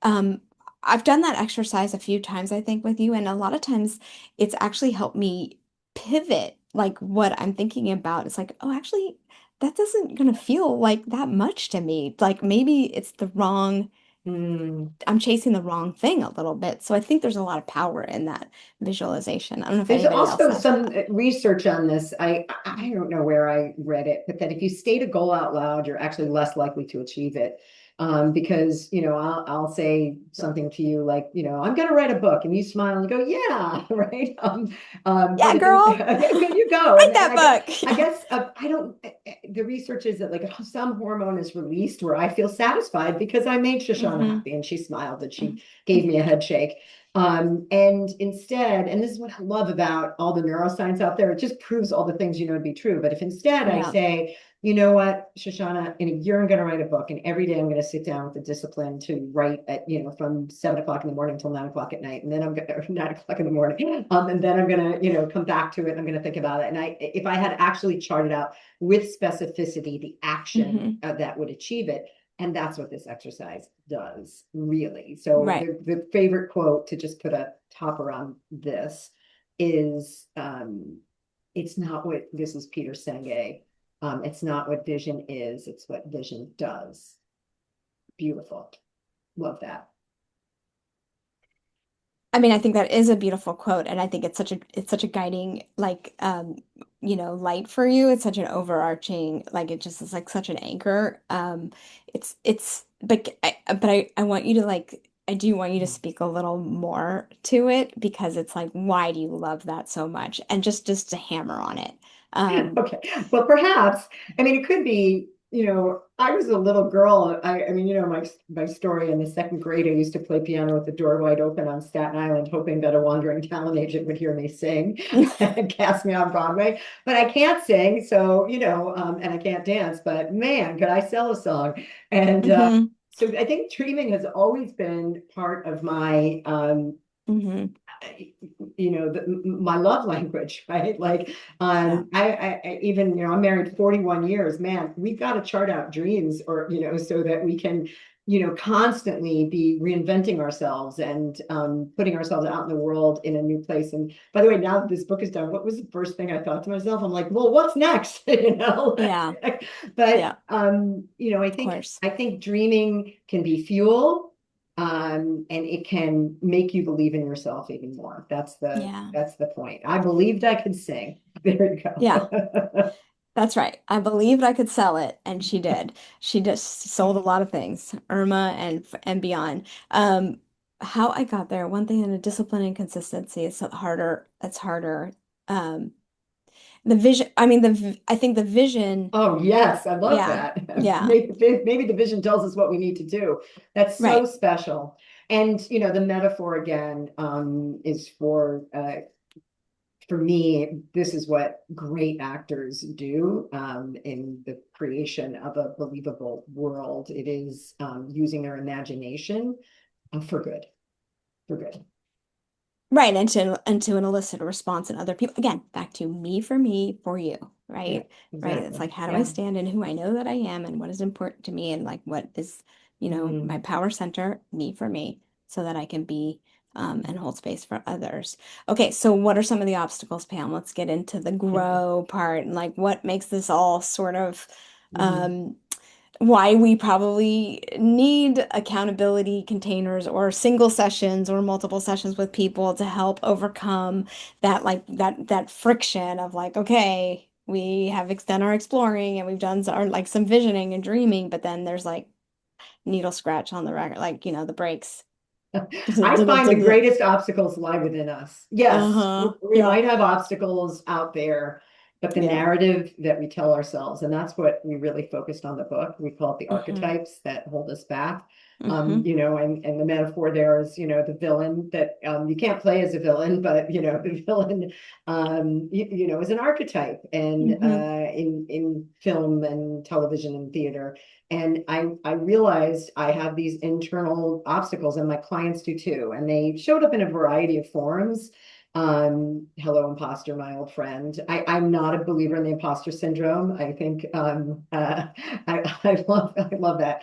[SPEAKER 1] um, I've done that exercise a few times, I think, with you, and a lot of times it's actually helped me pivot like what I'm thinking about. It's like, oh, actually, that doesn't gonna feel like that much to me. Like maybe it's the wrong,
[SPEAKER 3] Hmm.
[SPEAKER 1] I'm chasing the wrong thing a little bit. So I think there's a lot of power in that visualization. I don't know if
[SPEAKER 3] There's
[SPEAKER 1] anybody else
[SPEAKER 3] also
[SPEAKER 1] has
[SPEAKER 3] some
[SPEAKER 1] that.
[SPEAKER 3] research on this. I don't know where I read it, but that if you state a goal out loud, you're actually less likely to achieve it. Because I'll say something to you like, I'm going to write a book, and you smile and you go, yeah, right. But
[SPEAKER 1] Yeah,
[SPEAKER 3] if in,
[SPEAKER 1] girl,
[SPEAKER 3] yeah, you go,
[SPEAKER 1] write
[SPEAKER 3] and
[SPEAKER 1] that book.
[SPEAKER 3] I guess I don't. The research is that like some hormone is released where I feel satisfied because I made Shoshana
[SPEAKER 1] Hmm.
[SPEAKER 3] happy, and she smiled and she gave me a head shake. And instead, and this is what I love about all the neuroscience out there, it just proves all the things you know to be true. But if instead I
[SPEAKER 1] Yeah.
[SPEAKER 3] say, you know what, Shoshana, in a year I'm going to write a book, and every day I'm going to sit down with the discipline to write at, from 7 o'clock in the morning till 9 o'clock at night, and then I'm going to 9 o'clock in the morning, and then I'm going to, come back to it. And I'm going to think about it. And if I had actually charted out with specificity the action
[SPEAKER 1] Hmm.
[SPEAKER 3] that would achieve it, and that's what this exercise does, really. So
[SPEAKER 1] Right.
[SPEAKER 3] the favorite quote to just put a topper on this is, it's not what, this is Peter Senge, it's not what vision is, it's what vision does. Beautiful. Love that.
[SPEAKER 1] I mean, I think that is a beautiful quote, and I think it's such a guiding like light for you. It's such an overarching like it just is like such an anchor. It's but I want you to like I do want you to speak a little more to it because it's like why do you love that so much? And just to hammer on it. Um
[SPEAKER 3] Okay. Well, perhaps, I mean, it could be, I was a little girl. I mean, my story in the second grade, I used to play piano with the door wide open on Staten Island, hoping that a wandering talent agent would hear me sing and cast me on Broadway. But I can't sing, so, and I can't dance, but man, could I sell a song. And
[SPEAKER 1] hmm.
[SPEAKER 3] so I think dreaming has always been part of my
[SPEAKER 1] Hmm.
[SPEAKER 3] my love language, right? Like,
[SPEAKER 1] Yeah.
[SPEAKER 3] I even, I'm married 41 years, man, we've got to chart out dreams or, so that we can, constantly be reinventing ourselves and putting ourselves out in the world in a new place. And by the way, now that this book is done, what was the first thing I thought to myself? I'm like, well, what's next?
[SPEAKER 1] Yeah.
[SPEAKER 3] But
[SPEAKER 1] Yeah.
[SPEAKER 3] I
[SPEAKER 1] Of
[SPEAKER 3] think
[SPEAKER 1] course.
[SPEAKER 3] I think dreaming can be fuel, and it can make you believe in yourself even more.
[SPEAKER 1] Yeah.
[SPEAKER 3] That's the point. I believed I could sing. There you
[SPEAKER 1] Yeah.
[SPEAKER 3] go.
[SPEAKER 1] That's right. I believed I could sell it, and she did. She just sold a lot of things, Irma and beyond. How I got there, one thing in a discipline and consistency is harder. It's harder. Um, the vision. I mean, I think the vision.
[SPEAKER 3] Oh, yes, I love
[SPEAKER 1] Yeah,
[SPEAKER 3] that.
[SPEAKER 1] yeah,
[SPEAKER 3] Maybe the vision tells us what we need to do. That's so
[SPEAKER 1] right.
[SPEAKER 3] special. And the metaphor again is for for me, this is what great actors do in the creation of a believable world. It is using their imagination for good, for good.
[SPEAKER 1] Right, and to elicit a response in other people. Again, back to me, for you,
[SPEAKER 3] Yeah,
[SPEAKER 1] right? Right. It's
[SPEAKER 3] exactly.
[SPEAKER 1] like how do I
[SPEAKER 3] Yeah.
[SPEAKER 1] stand in who I know that I am and what is important to me and like what is, my
[SPEAKER 3] Mm.
[SPEAKER 1] power center, for me, so that I can be and hold space for others. Okay, so what are some of the obstacles, Pam? Let's get into the grow part and like what makes this all sort of
[SPEAKER 3] Mhm.
[SPEAKER 1] um why we probably need accountability containers or single sessions or multiple sessions with people to help overcome that like that friction of like, okay, we have done our exploring and we've done our like some visioning and dreaming, but then there's like needle scratch on the record, like, the brakes.
[SPEAKER 3] I find the greatest obstacles lie within us. Yes,
[SPEAKER 1] Uh-huh.
[SPEAKER 3] we
[SPEAKER 1] Yep.
[SPEAKER 3] might have obstacles out there, but the
[SPEAKER 1] Yep.
[SPEAKER 3] narrative that we tell ourselves, and that's what we really focused on the book. We call it the
[SPEAKER 1] Mm-hmm.
[SPEAKER 3] archetypes that hold us back.
[SPEAKER 1] Mm-hmm.
[SPEAKER 3] And the metaphor there is, the villain that you can't play as a villain, but the villain is an archetype and
[SPEAKER 1] Mm-hmm.
[SPEAKER 3] in film and television and theater. And I realized I have these internal obstacles, and my clients do too. And they showed up in a variety of forms. Hello, imposter, my old friend. I'm not a believer in the imposter syndrome. I think I love that.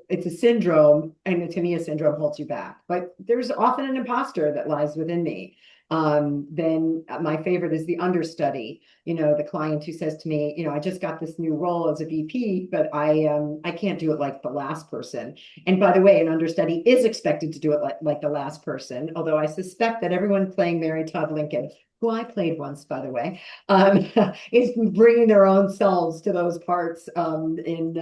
[SPEAKER 3] It's a syndrome, and to me, a syndrome holds you back. But there's often an imposter that lies within me. Then my favorite is the understudy, the client who says to me, I just got this new role as a VP, but I can't do it like the last person. And by the way, an understudy is expected to do it like the last person, although I suspect that everyone playing Mary Todd Lincoln, who I played once, by the way, is bringing their own selves to those parts in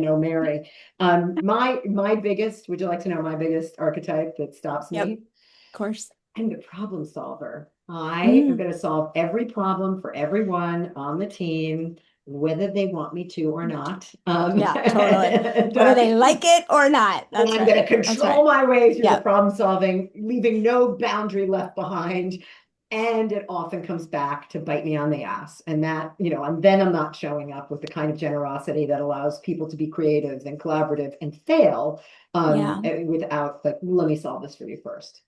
[SPEAKER 3] O'Mary. My biggest, would you like to know my biggest archetype that stops
[SPEAKER 1] Yep.
[SPEAKER 3] me?
[SPEAKER 1] Of course.
[SPEAKER 3] I'm the problem solver. I am
[SPEAKER 1] Mm.
[SPEAKER 3] going to solve every problem for everyone on the team, whether they want me to or not.
[SPEAKER 1] Yeah, totally. Whether they like it or not.
[SPEAKER 3] And
[SPEAKER 1] That's
[SPEAKER 3] I'm going to
[SPEAKER 1] right. That's
[SPEAKER 3] control
[SPEAKER 1] right.
[SPEAKER 3] my way through the
[SPEAKER 1] Yep.
[SPEAKER 3] problem solving, leaving no boundary left behind. And it often comes back to bite me on the ass. And and then I'm not showing up with the kind of generosity that allows people to be creative and collaborative and fail
[SPEAKER 1] Yeah.
[SPEAKER 3] without like, let me solve this for you first.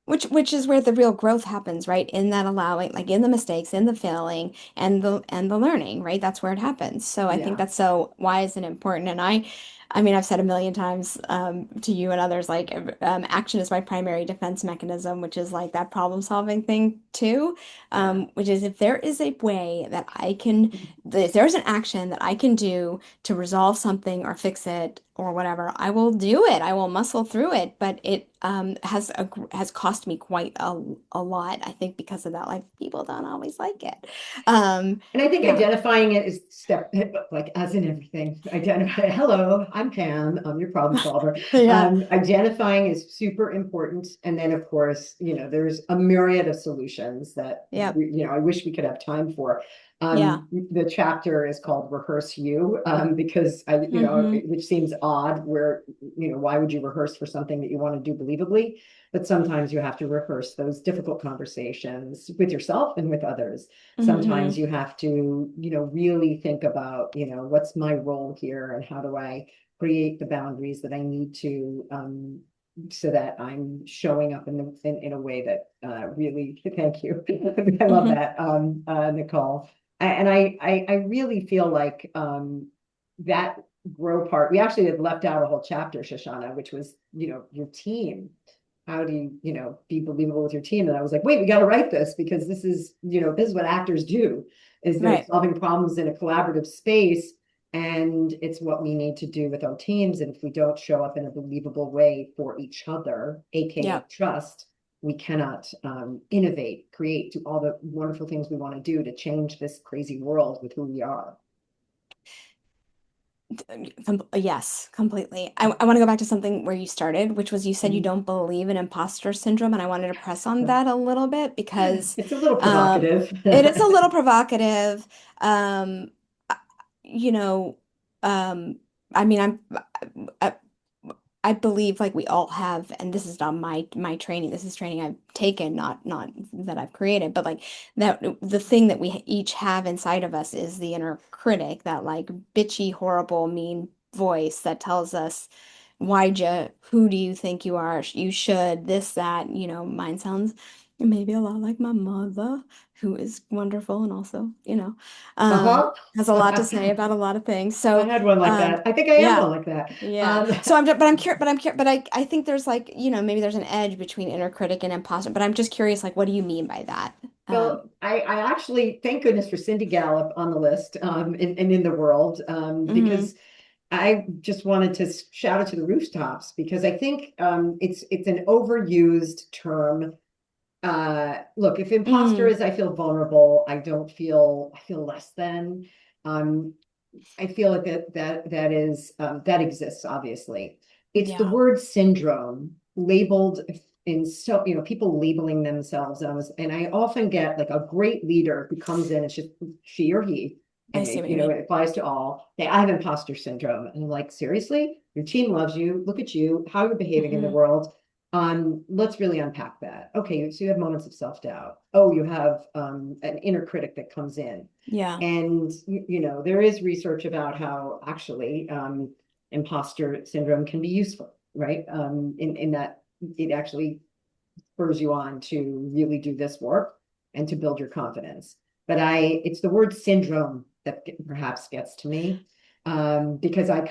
[SPEAKER 1] Which is where the real growth happens, right? In that allowing, like in the mistakes, in the failing, and the learning, right? That's where it happens. So I think
[SPEAKER 3] Yeah.
[SPEAKER 1] that's so wise and important. And I mean, I've said a million times to you and others, like action is my primary defense mechanism, which is like that problem solving thing too.
[SPEAKER 3] Yeah.
[SPEAKER 1] Which is if there is a way that I can, if there's an action that I can do to resolve something or fix it or whatever, I will do it. I will muscle through it. But it has cost me quite a lot, I think, because of that. Like people don't always like it.
[SPEAKER 3] And I think
[SPEAKER 1] Yeah.
[SPEAKER 3] identifying it is step, like as in everything, identify, hello, I'm Pam, I'm your problem solver.
[SPEAKER 1] Yeah.
[SPEAKER 3] Identifying is super important. And then of course, there's a myriad of solutions that,
[SPEAKER 1] Yep.
[SPEAKER 3] I wish we could have time for.
[SPEAKER 1] Yeah.
[SPEAKER 3] The chapter is called Rehearse You, because
[SPEAKER 1] Mm-hmm.
[SPEAKER 3] which seems odd where, why would you rehearse for something that you want to do believably? But sometimes you have to rehearse those difficult conversations with yourself and with others. Sometimes
[SPEAKER 1] Mm-hmm.
[SPEAKER 3] you have to, really think about, what's my role here and how do I create the boundaries that I need to, so that I'm showing up in a way that really, thank you. I love
[SPEAKER 1] Mm-hmm.
[SPEAKER 3] that, Nicole. And I really feel like that grow part, we actually had left out a whole chapter, Shoshana, which was, your team. How do you, be believable with your team? And I was like, wait, we got to write this because this is what actors do, is they're
[SPEAKER 1] Right.
[SPEAKER 3] solving problems in a collaborative space. And it's what we need to do with our teams. And if we don't show up in a believable way for each other, AKA
[SPEAKER 1] Yep.
[SPEAKER 3] trust, we cannot innovate, create, do all the wonderful things we want to do to change this crazy world with who we are.
[SPEAKER 1] Yes, completely. I want to go back to something where you started, which was you said you don't believe in imposter syndrome, and I wanted to press on that a little bit because
[SPEAKER 3] It's a little
[SPEAKER 1] um,
[SPEAKER 3] provocative.
[SPEAKER 1] it is a little provocative. Um, you know, um, I mean, I, I believe like we all have, and this is not my training. This is training I've taken, not that I've created, but like that the thing that we each have inside of us is the inner critic, that like bitchy, horrible, mean voice that tells us, why'd you, who do you think you are? You should, this, that, mine sounds maybe a lot like my mother, who is wonderful and also,
[SPEAKER 3] Uh-huh.
[SPEAKER 1] has a lot to say about a lot of things.
[SPEAKER 3] I
[SPEAKER 1] So,
[SPEAKER 3] had one like that. I think I am
[SPEAKER 1] yeah.
[SPEAKER 3] one like that.
[SPEAKER 1] Yeah. So but I think there's like, maybe there's an edge between inner critic and imposter, but I'm just curious, like, what do you mean by that?
[SPEAKER 3] Well, I actually thank goodness for Cindy Gallup on the list, and in the world,
[SPEAKER 1] Hmm.
[SPEAKER 3] because I just wanted to shout it to the rooftops because I think it's an overused term. Look, if imposter
[SPEAKER 1] Mm,
[SPEAKER 3] is I feel vulnerable, I feel less than. Um, I feel like that is that exists, obviously. It's the
[SPEAKER 1] yeah.
[SPEAKER 3] word syndrome labeled in, so people labeling themselves, and I often get like a great leader who comes in, it's just she or he,
[SPEAKER 1] I
[SPEAKER 3] and
[SPEAKER 1] see what you
[SPEAKER 3] it
[SPEAKER 1] mean.
[SPEAKER 3] applies to all. They, I have imposter syndrome, and I'm like, seriously, your team loves you, look at you, how you're behaving in the
[SPEAKER 1] Hmm.
[SPEAKER 3] world. Let's really unpack that. Okay, so you have moments of self-doubt. Oh, you have an inner critic that comes in.
[SPEAKER 1] Yeah.
[SPEAKER 3] And there is research about how actually imposter syndrome can be useful, right? In that it actually spurs you on to really do this work and to build your confidence. But it's the word syndrome that perhaps gets to me, because
[SPEAKER 1] Uh,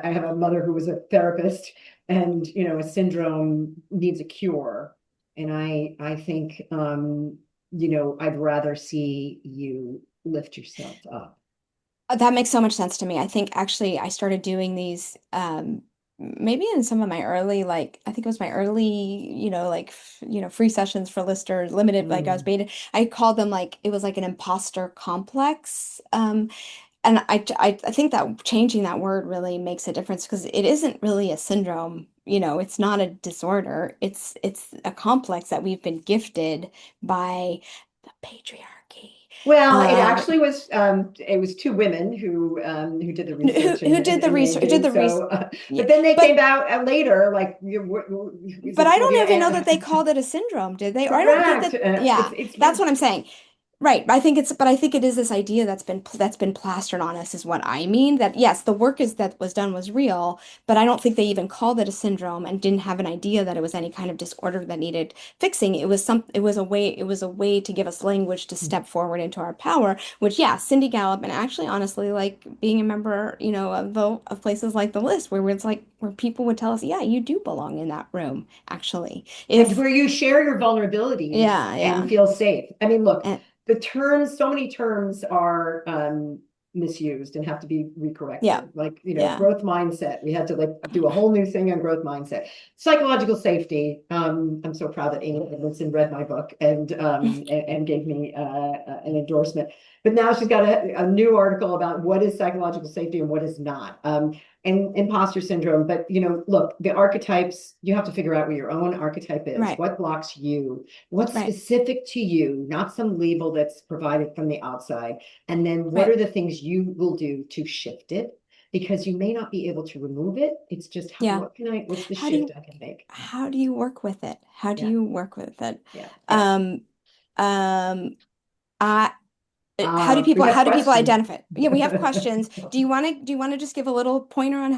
[SPEAKER 3] I have a mother who was a therapist, and a syndrome needs a cure. And I think I'd rather see you lift yourself up.
[SPEAKER 1] that makes so much sense to me. I think actually I started doing these maybe in some of my early, like I think it was my early, like free sessions for listers, limited, like I was
[SPEAKER 3] Mm.
[SPEAKER 1] beta. I called them like it was like an imposter complex. And I think that changing that word really makes a difference because it isn't really a syndrome, it's not a disorder. It's a complex that we've been gifted by the patriarchy.
[SPEAKER 3] Well,
[SPEAKER 1] Um,
[SPEAKER 3] it was two women who did the research
[SPEAKER 1] who did the
[SPEAKER 3] and named
[SPEAKER 1] research, did
[SPEAKER 3] it.
[SPEAKER 1] the research.
[SPEAKER 3] So,
[SPEAKER 1] Yeah,
[SPEAKER 3] but then they came
[SPEAKER 1] but
[SPEAKER 3] out later, like, is
[SPEAKER 1] but
[SPEAKER 3] it
[SPEAKER 1] I don't
[SPEAKER 3] Sylvia?
[SPEAKER 1] even know that they called it a syndrome, did they? Or I don't think
[SPEAKER 3] Correct.
[SPEAKER 1] that, yeah,
[SPEAKER 3] It's
[SPEAKER 1] that's what I'm saying. Right. But I think it is this idea that's been plastered on us is what I mean. That yes, the work is that was done was real, but I don't think they even called it a syndrome and didn't have an idea that it was any kind of disorder that needed fixing. It was a way to give us language to step forward into our power, which yeah, Cindy Gallup and actually honestly like being a member, of places like the list where it's like where people would tell us, yeah, you do belong in that room, actually.
[SPEAKER 3] And
[SPEAKER 1] If
[SPEAKER 3] where you share your vulnerabilities
[SPEAKER 1] yeah,
[SPEAKER 3] and
[SPEAKER 1] yeah.
[SPEAKER 3] feel safe. I mean, look,
[SPEAKER 1] And
[SPEAKER 3] so many terms are misused and have to be
[SPEAKER 1] yeah,
[SPEAKER 3] recorrected. Like,
[SPEAKER 1] yeah.
[SPEAKER 3] growth mindset. We had to like do a whole new thing on growth mindset. Psychological safety. I'm so proud that Amy Edmondson read my book and gave me an endorsement. But now she's got a new article about what is psychological safety and what is not. And imposter syndrome. But look, the archetypes, you have to figure out what your own archetype is,
[SPEAKER 1] Right,
[SPEAKER 3] what blocks you, what's
[SPEAKER 1] right,
[SPEAKER 3] specific to you, not some label that's provided from the outside. And then what
[SPEAKER 1] right.
[SPEAKER 3] are the things you will do to shift it? Because you may not be able to remove it. It's just
[SPEAKER 1] Yeah.
[SPEAKER 3] what's the
[SPEAKER 1] How do
[SPEAKER 3] shift
[SPEAKER 1] you
[SPEAKER 3] I can make?
[SPEAKER 1] how do you work with it? How do
[SPEAKER 3] Yeah,
[SPEAKER 1] you work with it?
[SPEAKER 3] yeah, yeah.
[SPEAKER 1] Um, um, I
[SPEAKER 3] We have
[SPEAKER 1] how do people
[SPEAKER 3] questions.
[SPEAKER 1] identify it? Yeah, we have questions. Do you want to just give a little pointer on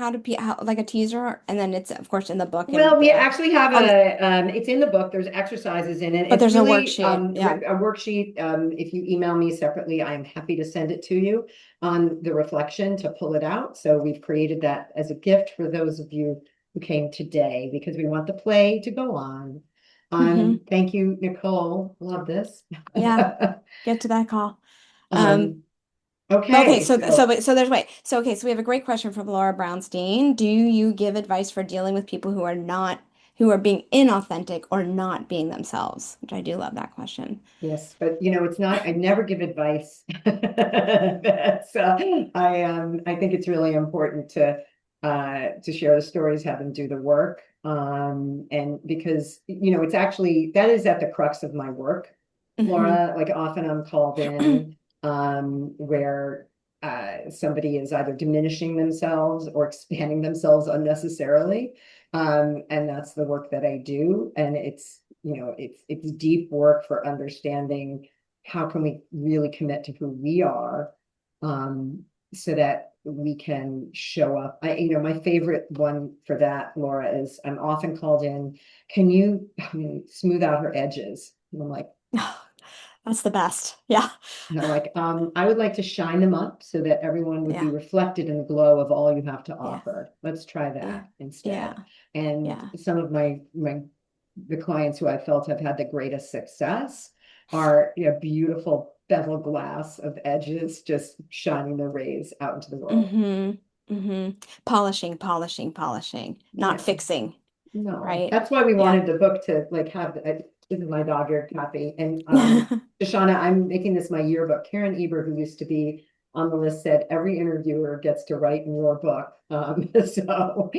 [SPEAKER 1] like a teaser, and then it's of course in the book
[SPEAKER 3] Well,
[SPEAKER 1] and
[SPEAKER 3] we
[SPEAKER 1] the
[SPEAKER 3] actually have
[SPEAKER 1] on the,
[SPEAKER 3] it's in the book. There's exercises in it.
[SPEAKER 1] but
[SPEAKER 3] It's
[SPEAKER 1] there's a
[SPEAKER 3] really
[SPEAKER 1] worksheet. Yeah.
[SPEAKER 3] a worksheet. If you email me separately, I am happy to send it to you on the reflection to pull it out. So we've created that as a gift for those of you who came today because we want the play to go on.
[SPEAKER 1] Hmm.
[SPEAKER 3] Thank you, Nicole. Love this.
[SPEAKER 1] Yeah. Get to that call. Um,
[SPEAKER 3] Um,
[SPEAKER 1] Okay,
[SPEAKER 3] okay, so
[SPEAKER 1] so there's wait. So okay, so we have a great question from Laura Brownstein. Do you give advice for dealing with people who are being inauthentic or not being themselves? Which I do love that question.
[SPEAKER 3] yes, but it's not, I never give advice. That's I think it's really important to share the stories, have them do the work. And because it's actually that is at the crux of my work,
[SPEAKER 1] Hmm.
[SPEAKER 3] Laura. Like often I'm called in where somebody is either diminishing themselves or expanding themselves unnecessarily. And that's the work that I do. And it's, it's deep work for understanding how can we really commit to who we are, so that we can show up. My favorite one for that, Laura, is I'm often called in, can you smooth out her edges? And I'm like,
[SPEAKER 1] That's the best. Yeah.
[SPEAKER 3] I would like to shine them up so that everyone would be
[SPEAKER 1] Yeah.
[SPEAKER 3] reflected in the glow of all you have to
[SPEAKER 1] Yeah.
[SPEAKER 3] offer. Let's try
[SPEAKER 1] Yeah.
[SPEAKER 3] that instead.
[SPEAKER 1] Yeah.
[SPEAKER 3] And
[SPEAKER 1] Yeah.
[SPEAKER 3] some of the clients who I felt have had the greatest success are, beautiful bevel glass of edges, just shining their rays out into the world.
[SPEAKER 1] Mm-hmm. Mm-hmm. Polishing, polishing, polishing, not
[SPEAKER 3] Yeah.
[SPEAKER 1] fixing,
[SPEAKER 3] No,
[SPEAKER 1] right?
[SPEAKER 3] that's why we
[SPEAKER 1] Yeah.
[SPEAKER 3] wanted the book to like have, this is my dog eared copy. And Shoshana, I'm making this my yearbook. Karen Eber, who used to be on the list, said every interviewer gets to write in your book. So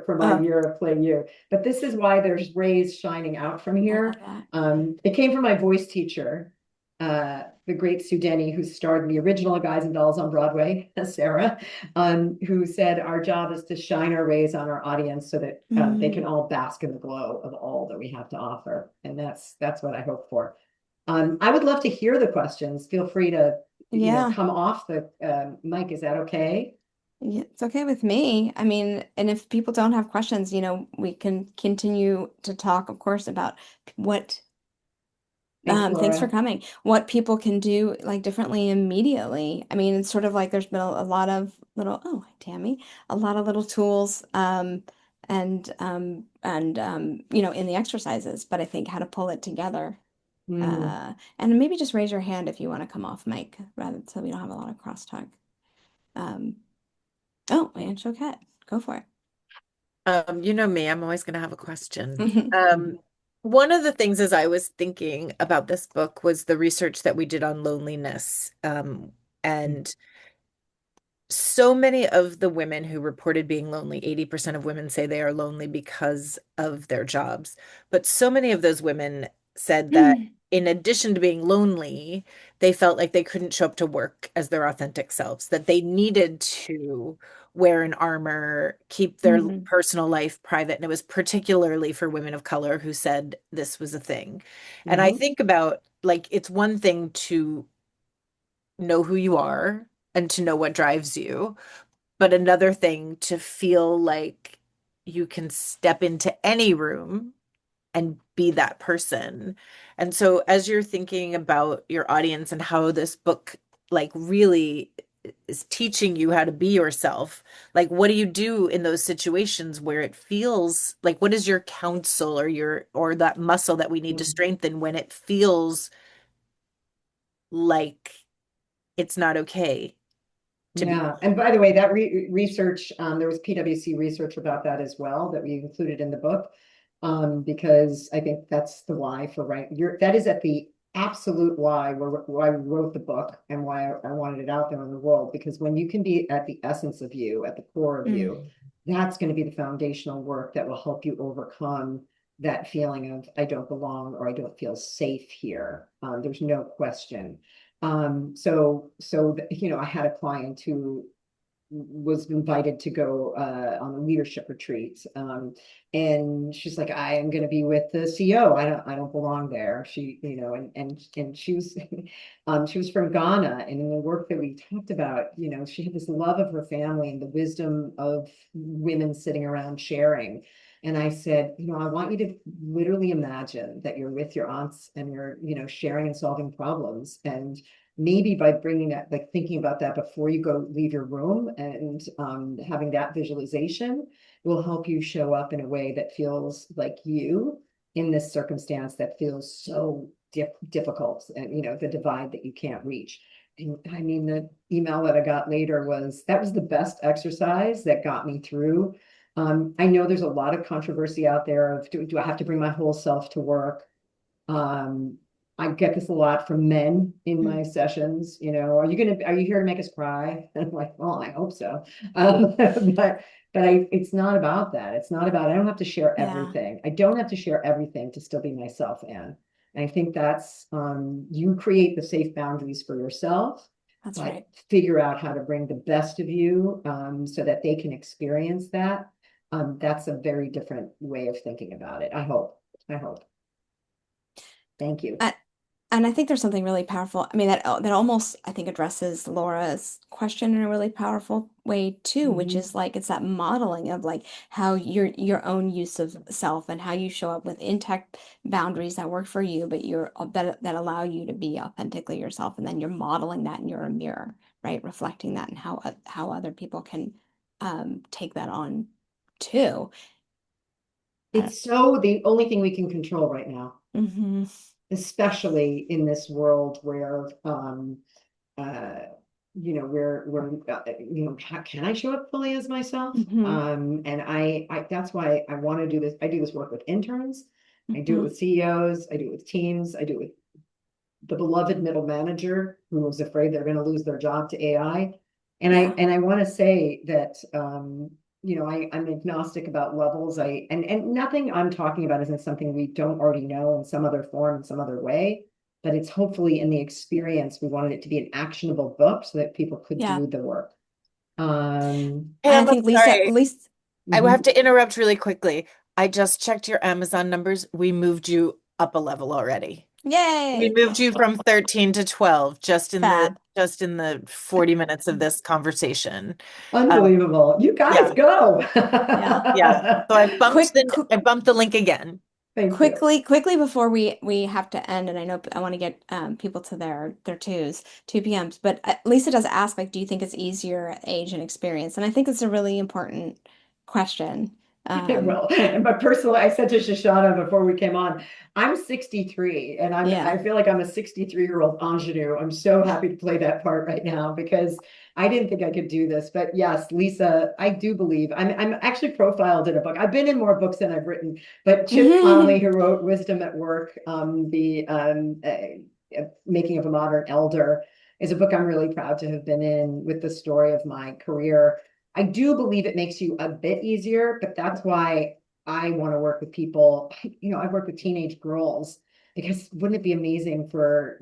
[SPEAKER 3] for my
[SPEAKER 1] Oh,
[SPEAKER 3] year of Play You. But this is why there's rays shining out from
[SPEAKER 1] I love
[SPEAKER 3] here.
[SPEAKER 1] that.
[SPEAKER 3] It came from my voice teacher, the great Sue Denny, who starred in the original Guys and Dolls on Broadway, Sarah, who said our job is to shine our rays on our audience so that they can
[SPEAKER 1] Mm,
[SPEAKER 3] all bask in the glow of all that we have to offer. And that's what I hope for. I would love to hear the questions. Feel free to,
[SPEAKER 1] yeah.
[SPEAKER 3] come off the mic. Is that okay?
[SPEAKER 1] Yeah, it's okay with me. I mean, and if people don't have questions, we can continue to talk, of course, about what,
[SPEAKER 3] Thanks,
[SPEAKER 1] thanks for
[SPEAKER 3] Laura.
[SPEAKER 1] coming, what people can do like differently immediately. I mean, it's sort of like there's been a lot of little, oh, hi, Tammy, a lot of little tools, in the exercises, but I think how to pull it together.
[SPEAKER 3] Hmm.
[SPEAKER 1] And maybe just raise your hand if you want to come off mic rather so we don't have a lot of crosstalk. Um, oh, and Choquette, go for
[SPEAKER 2] You know me, I'm always going to have a question.
[SPEAKER 1] it.
[SPEAKER 2] One of the things as I was thinking about this book was the research that we did on loneliness. And so many of the women who reported being lonely, 80% of women say they are lonely because of their jobs. But so many of those women said that in addition to being lonely, they felt like they couldn't show up to work as their authentic selves, that they needed to wear an armor, keep their
[SPEAKER 1] Mhm.
[SPEAKER 2] personal life private. And it was particularly for women of color who said this was a thing. And I
[SPEAKER 3] Hmm.
[SPEAKER 2] think about like it's one thing to know who you are and to know what drives you, but another thing to feel like you can step into any room and be that person. And so as you're thinking about your audience and how this book like really is teaching you how to be yourself, like what do you do in those situations where it feels like what is your counsel or your or that muscle that we need to strengthen when it feels like it's not okay to be.
[SPEAKER 3] Yeah, and by the way, that research, there was PwC research about that as well that we included in the book, because I think that's the why for right. That is at the absolute why we wrote the book and why I wanted it out there in the world. Because when you can be at the essence of you, at the core of
[SPEAKER 1] Mm,
[SPEAKER 3] you, that's going to be the foundational work that will help you overcome that feeling of I don't belong or I don't feel safe here. There's no question. I had a client who was invited to go on a leadership retreat. And she's like, I am going to be with the CEO. I don't belong there. She, and she was, she was from Ghana. And in the work that we talked about, she had this love of her family and the wisdom of women sitting around sharing. And I said, I want you to literally imagine that you're with your aunts and you're, sharing and solving problems. And maybe by bringing that, like thinking about that before you go leave your room and having that visualization will help you show up in a way that feels like you in this circumstance that feels so difficult and the divide that you can't reach. And I mean, the email that I got later was that was the best exercise that got me through. I know there's a lot of controversy out there of do I have to bring my whole self to work? Um, I get this a lot from men in
[SPEAKER 1] mm,
[SPEAKER 3] my sessions, are you here to make us cry? And I'm like, well, I hope so. It's not about that. It's not about, I don't have to share
[SPEAKER 1] yeah,
[SPEAKER 3] everything. I don't have to share everything to still be myself, Anne. And I think that's, you create the safe boundaries for yourself,
[SPEAKER 1] that's
[SPEAKER 3] but
[SPEAKER 1] right.
[SPEAKER 3] figure out how to bring the best of you, so that they can experience that. That's a very different way of thinking about it. I hope. I hope. Thank you.
[SPEAKER 1] I, And I think there's something really powerful. I mean, that almost, I think, addresses Laura's question in a really powerful way too, which
[SPEAKER 3] Mhm.
[SPEAKER 1] is like it's that modeling of like how your own use of self and how you show up with intact boundaries that work for you, but that allow you to be authentically yourself, and then you're modeling that in your mirror, right? Reflecting that and how other people can take that on too.
[SPEAKER 3] It's so the only thing we can control right now,
[SPEAKER 1] Mm-hmm.
[SPEAKER 3] especially in this world where uh can I show up fully as myself?
[SPEAKER 1] Mm-hmm.
[SPEAKER 3] And I that's why I want to do this. I do this work with interns, I do it
[SPEAKER 1] Mm-hmm.
[SPEAKER 3] with CEOs, I do it with teams, I do it with the beloved middle manager who was afraid they're going to lose their job to AI.
[SPEAKER 1] Yeah.
[SPEAKER 3] And I want to say that I'm agnostic about levels. And nothing I'm talking about isn't something we don't already know in some other form, in some other way. But it's hopefully in the experience, we wanted it to be an actionable book so that people could
[SPEAKER 1] Yeah.
[SPEAKER 3] do the work. Um,
[SPEAKER 1] And I
[SPEAKER 2] Pam, I'm
[SPEAKER 1] think Lisa,
[SPEAKER 2] sorry. I will have
[SPEAKER 3] mhm.
[SPEAKER 2] to interrupt really quickly. I just checked your Amazon numbers. We moved you up a level already. We
[SPEAKER 1] yay.
[SPEAKER 2] moved you from 13 to 12
[SPEAKER 1] Fab.
[SPEAKER 2] just in the 40 minutes of this conversation. Um,
[SPEAKER 3] Unbelievable. You guys
[SPEAKER 2] yeah,
[SPEAKER 3] go.
[SPEAKER 1] Yeah.
[SPEAKER 2] yeah. So
[SPEAKER 1] Quick, qu
[SPEAKER 2] I bumped the link again.
[SPEAKER 3] Thank you.
[SPEAKER 1] quickly before we have to end, and I know I want to get people to their 2 p.m.s, but Lisa does ask, like, do you think it's easier age and experience? And I think it's a really important question.
[SPEAKER 3] Well, and but personally, I said to Shoshana before we came on, I'm 63 and
[SPEAKER 1] Yeah.
[SPEAKER 3] I feel like I'm a 63-year-old ingenue. I'm so happy to play that part right now because I didn't think I could do this. But yes, Lisa, I do believe I'm actually profiled in a book. I've been in more books than I've written, but Chip Conley, who wrote Wisdom at Work, the Making of a Modern Elder, is a book I'm really proud to have been in with the story of my career. I do believe it makes you a bit easier, but that's why I want to work with people. I've worked with teenage girls because wouldn't it be amazing for,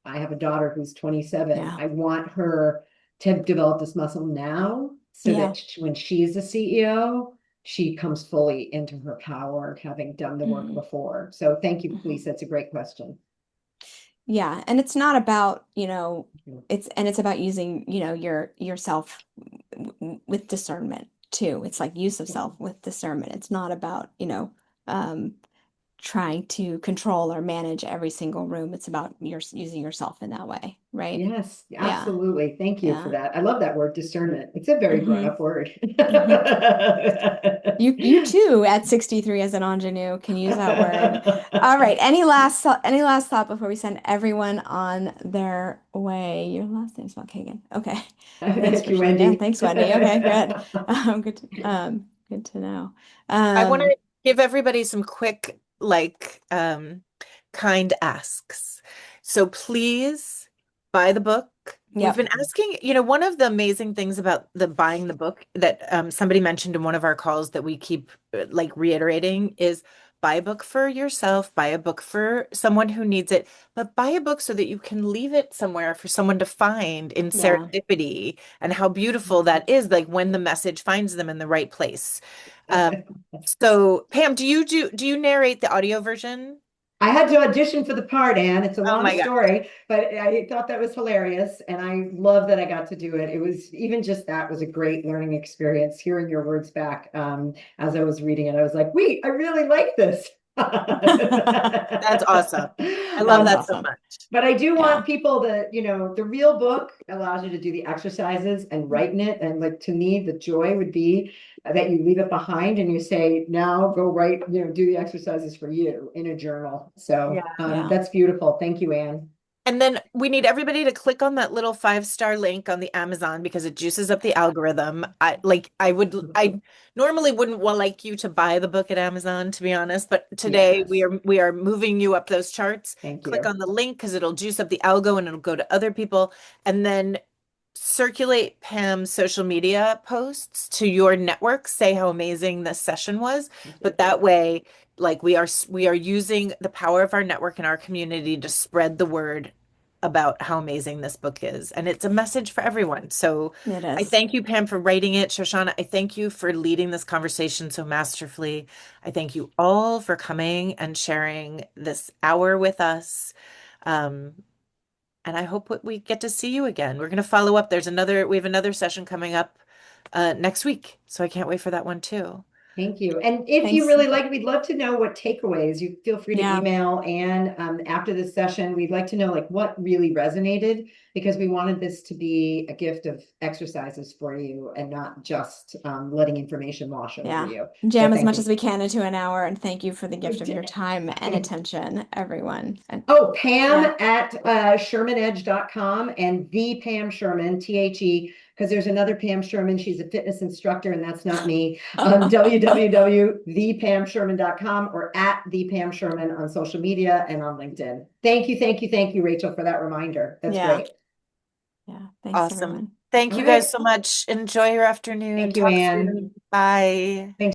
[SPEAKER 3] I have a daughter who's 27.
[SPEAKER 1] Yeah.
[SPEAKER 3] I want her to develop this muscle now so
[SPEAKER 1] Yeah.
[SPEAKER 3] that when she's a CEO, she comes fully into her power, having done the work
[SPEAKER 1] Hmm.
[SPEAKER 3] before. So thank you,
[SPEAKER 1] Hmm.
[SPEAKER 3] Lisa. It's a great question.
[SPEAKER 1] Yeah. And it's not about, it's about using, yourself with discernment too. It's like use of self with discernment. It's not about, um, trying to control or manage every single room. It's about using yourself in that way, right?
[SPEAKER 3] Yes,
[SPEAKER 1] Yeah,
[SPEAKER 3] absolutely. Thank you for
[SPEAKER 1] yeah.
[SPEAKER 3] that. I love that word, discernment. It's a very
[SPEAKER 1] Hmm.
[SPEAKER 3] grown-up word.
[SPEAKER 1] Hmm. You too at 63 as an ingenue can use that word. All right. Any last thought before we send everyone on their way? Your last name's spelled Kagan. Okay. Thanks,
[SPEAKER 3] Thank you,
[SPEAKER 1] Christian. Yeah,
[SPEAKER 3] Wendy.
[SPEAKER 1] thanks, Wendy. Okay, good. Good to know.
[SPEAKER 2] I want
[SPEAKER 1] Um,
[SPEAKER 2] to give everybody some quick, kind asks. So please buy the book. We've
[SPEAKER 1] yep.
[SPEAKER 2] been asking, one of the amazing things about the buying the book that somebody mentioned in one of our calls that we keep like reiterating is buy a book for yourself, buy a book for someone who needs it, but buy a book so that you can leave it somewhere for someone to find in
[SPEAKER 1] Yeah.
[SPEAKER 2] serendipity and how beautiful that is, like when the message finds them in the right place. Um, so Pam, do you narrate the audio version?
[SPEAKER 3] I had to audition for the part, Anne. It's a
[SPEAKER 2] Oh
[SPEAKER 3] long
[SPEAKER 2] my God.
[SPEAKER 3] story, but I thought that was hilarious, and I love that I got to do it. It was even just that was a great learning experience. Hearing your words back as I was reading it, I was like, "Wait, I really like this."
[SPEAKER 2] That's awesome. I love
[SPEAKER 1] That's
[SPEAKER 2] that so
[SPEAKER 1] awesome.
[SPEAKER 2] much.
[SPEAKER 3] But I do
[SPEAKER 1] Yeah.
[SPEAKER 3] want people that, the real book allows you to do the exercises and write in it. And like to me, the joy would be that you leave it behind and you say, now go write, do the exercises for you in a journal. So
[SPEAKER 2] Yeah.
[SPEAKER 1] Yeah.
[SPEAKER 3] that's beautiful. Thank you, Anne.
[SPEAKER 2] And then we need everybody to click on that little 5-star link on the Amazon because it juices up the algorithm. I normally wouldn't like you to buy the book at Amazon, to be honest, but today we
[SPEAKER 3] Yes.
[SPEAKER 2] are we are moving you up those charts.
[SPEAKER 3] Thank
[SPEAKER 2] Click
[SPEAKER 3] you.
[SPEAKER 2] on the link because it'll juice up the algo and it'll go to other people. And then circulate Pam's social media posts to your network, say how amazing this session was.
[SPEAKER 3] Thank you.
[SPEAKER 2] But that way, like we are using the power of our network and our community to spread the word about how amazing this book is. And it's a message for everyone. So
[SPEAKER 1] It
[SPEAKER 2] I
[SPEAKER 1] is.
[SPEAKER 2] thank you, Pam, for writing it. Shoshana, I thank you for leading this conversation so masterfully. I thank you all for coming and sharing this hour with us. Um, and I hope we get to see you again. We're going to follow up. We have another session coming up next week. So I can't wait for that one too.
[SPEAKER 3] Thank you. And if you
[SPEAKER 1] Thanks.
[SPEAKER 3] really like, we'd love to know what takeaways. You feel free to
[SPEAKER 1] Yeah.
[SPEAKER 3] email. And after this session, we'd like to know like what really resonated because we wanted this to be a gift of exercises for you and not just letting information wash over
[SPEAKER 1] Yeah.
[SPEAKER 3] you. So
[SPEAKER 1] Jam as
[SPEAKER 3] thank
[SPEAKER 1] much
[SPEAKER 3] you.
[SPEAKER 1] as we can into an hour. And thank you for the gift of your time and attention, everyone. And
[SPEAKER 3] Oh, Pam
[SPEAKER 1] yeah.
[SPEAKER 3] at ShermanEdge.com and the Pam Sherman, THE, because there's another Pam Sherman. She's a fitness instructor, and that's not me. www.thepamsherman.com or at the Pam Sherman on social media and on LinkedIn. Thank you, Rachel, for that reminder. That's
[SPEAKER 1] Yeah.
[SPEAKER 3] great.
[SPEAKER 1] Yeah. Thanks,
[SPEAKER 2] Awesome.
[SPEAKER 1] everyone.
[SPEAKER 2] Thank
[SPEAKER 3] All
[SPEAKER 2] you
[SPEAKER 3] right.
[SPEAKER 2] guys so much. Enjoy your afternoon.
[SPEAKER 3] Thank you,
[SPEAKER 2] Talk
[SPEAKER 3] Anne.
[SPEAKER 2] soon. Bye.
[SPEAKER 3] Thanks.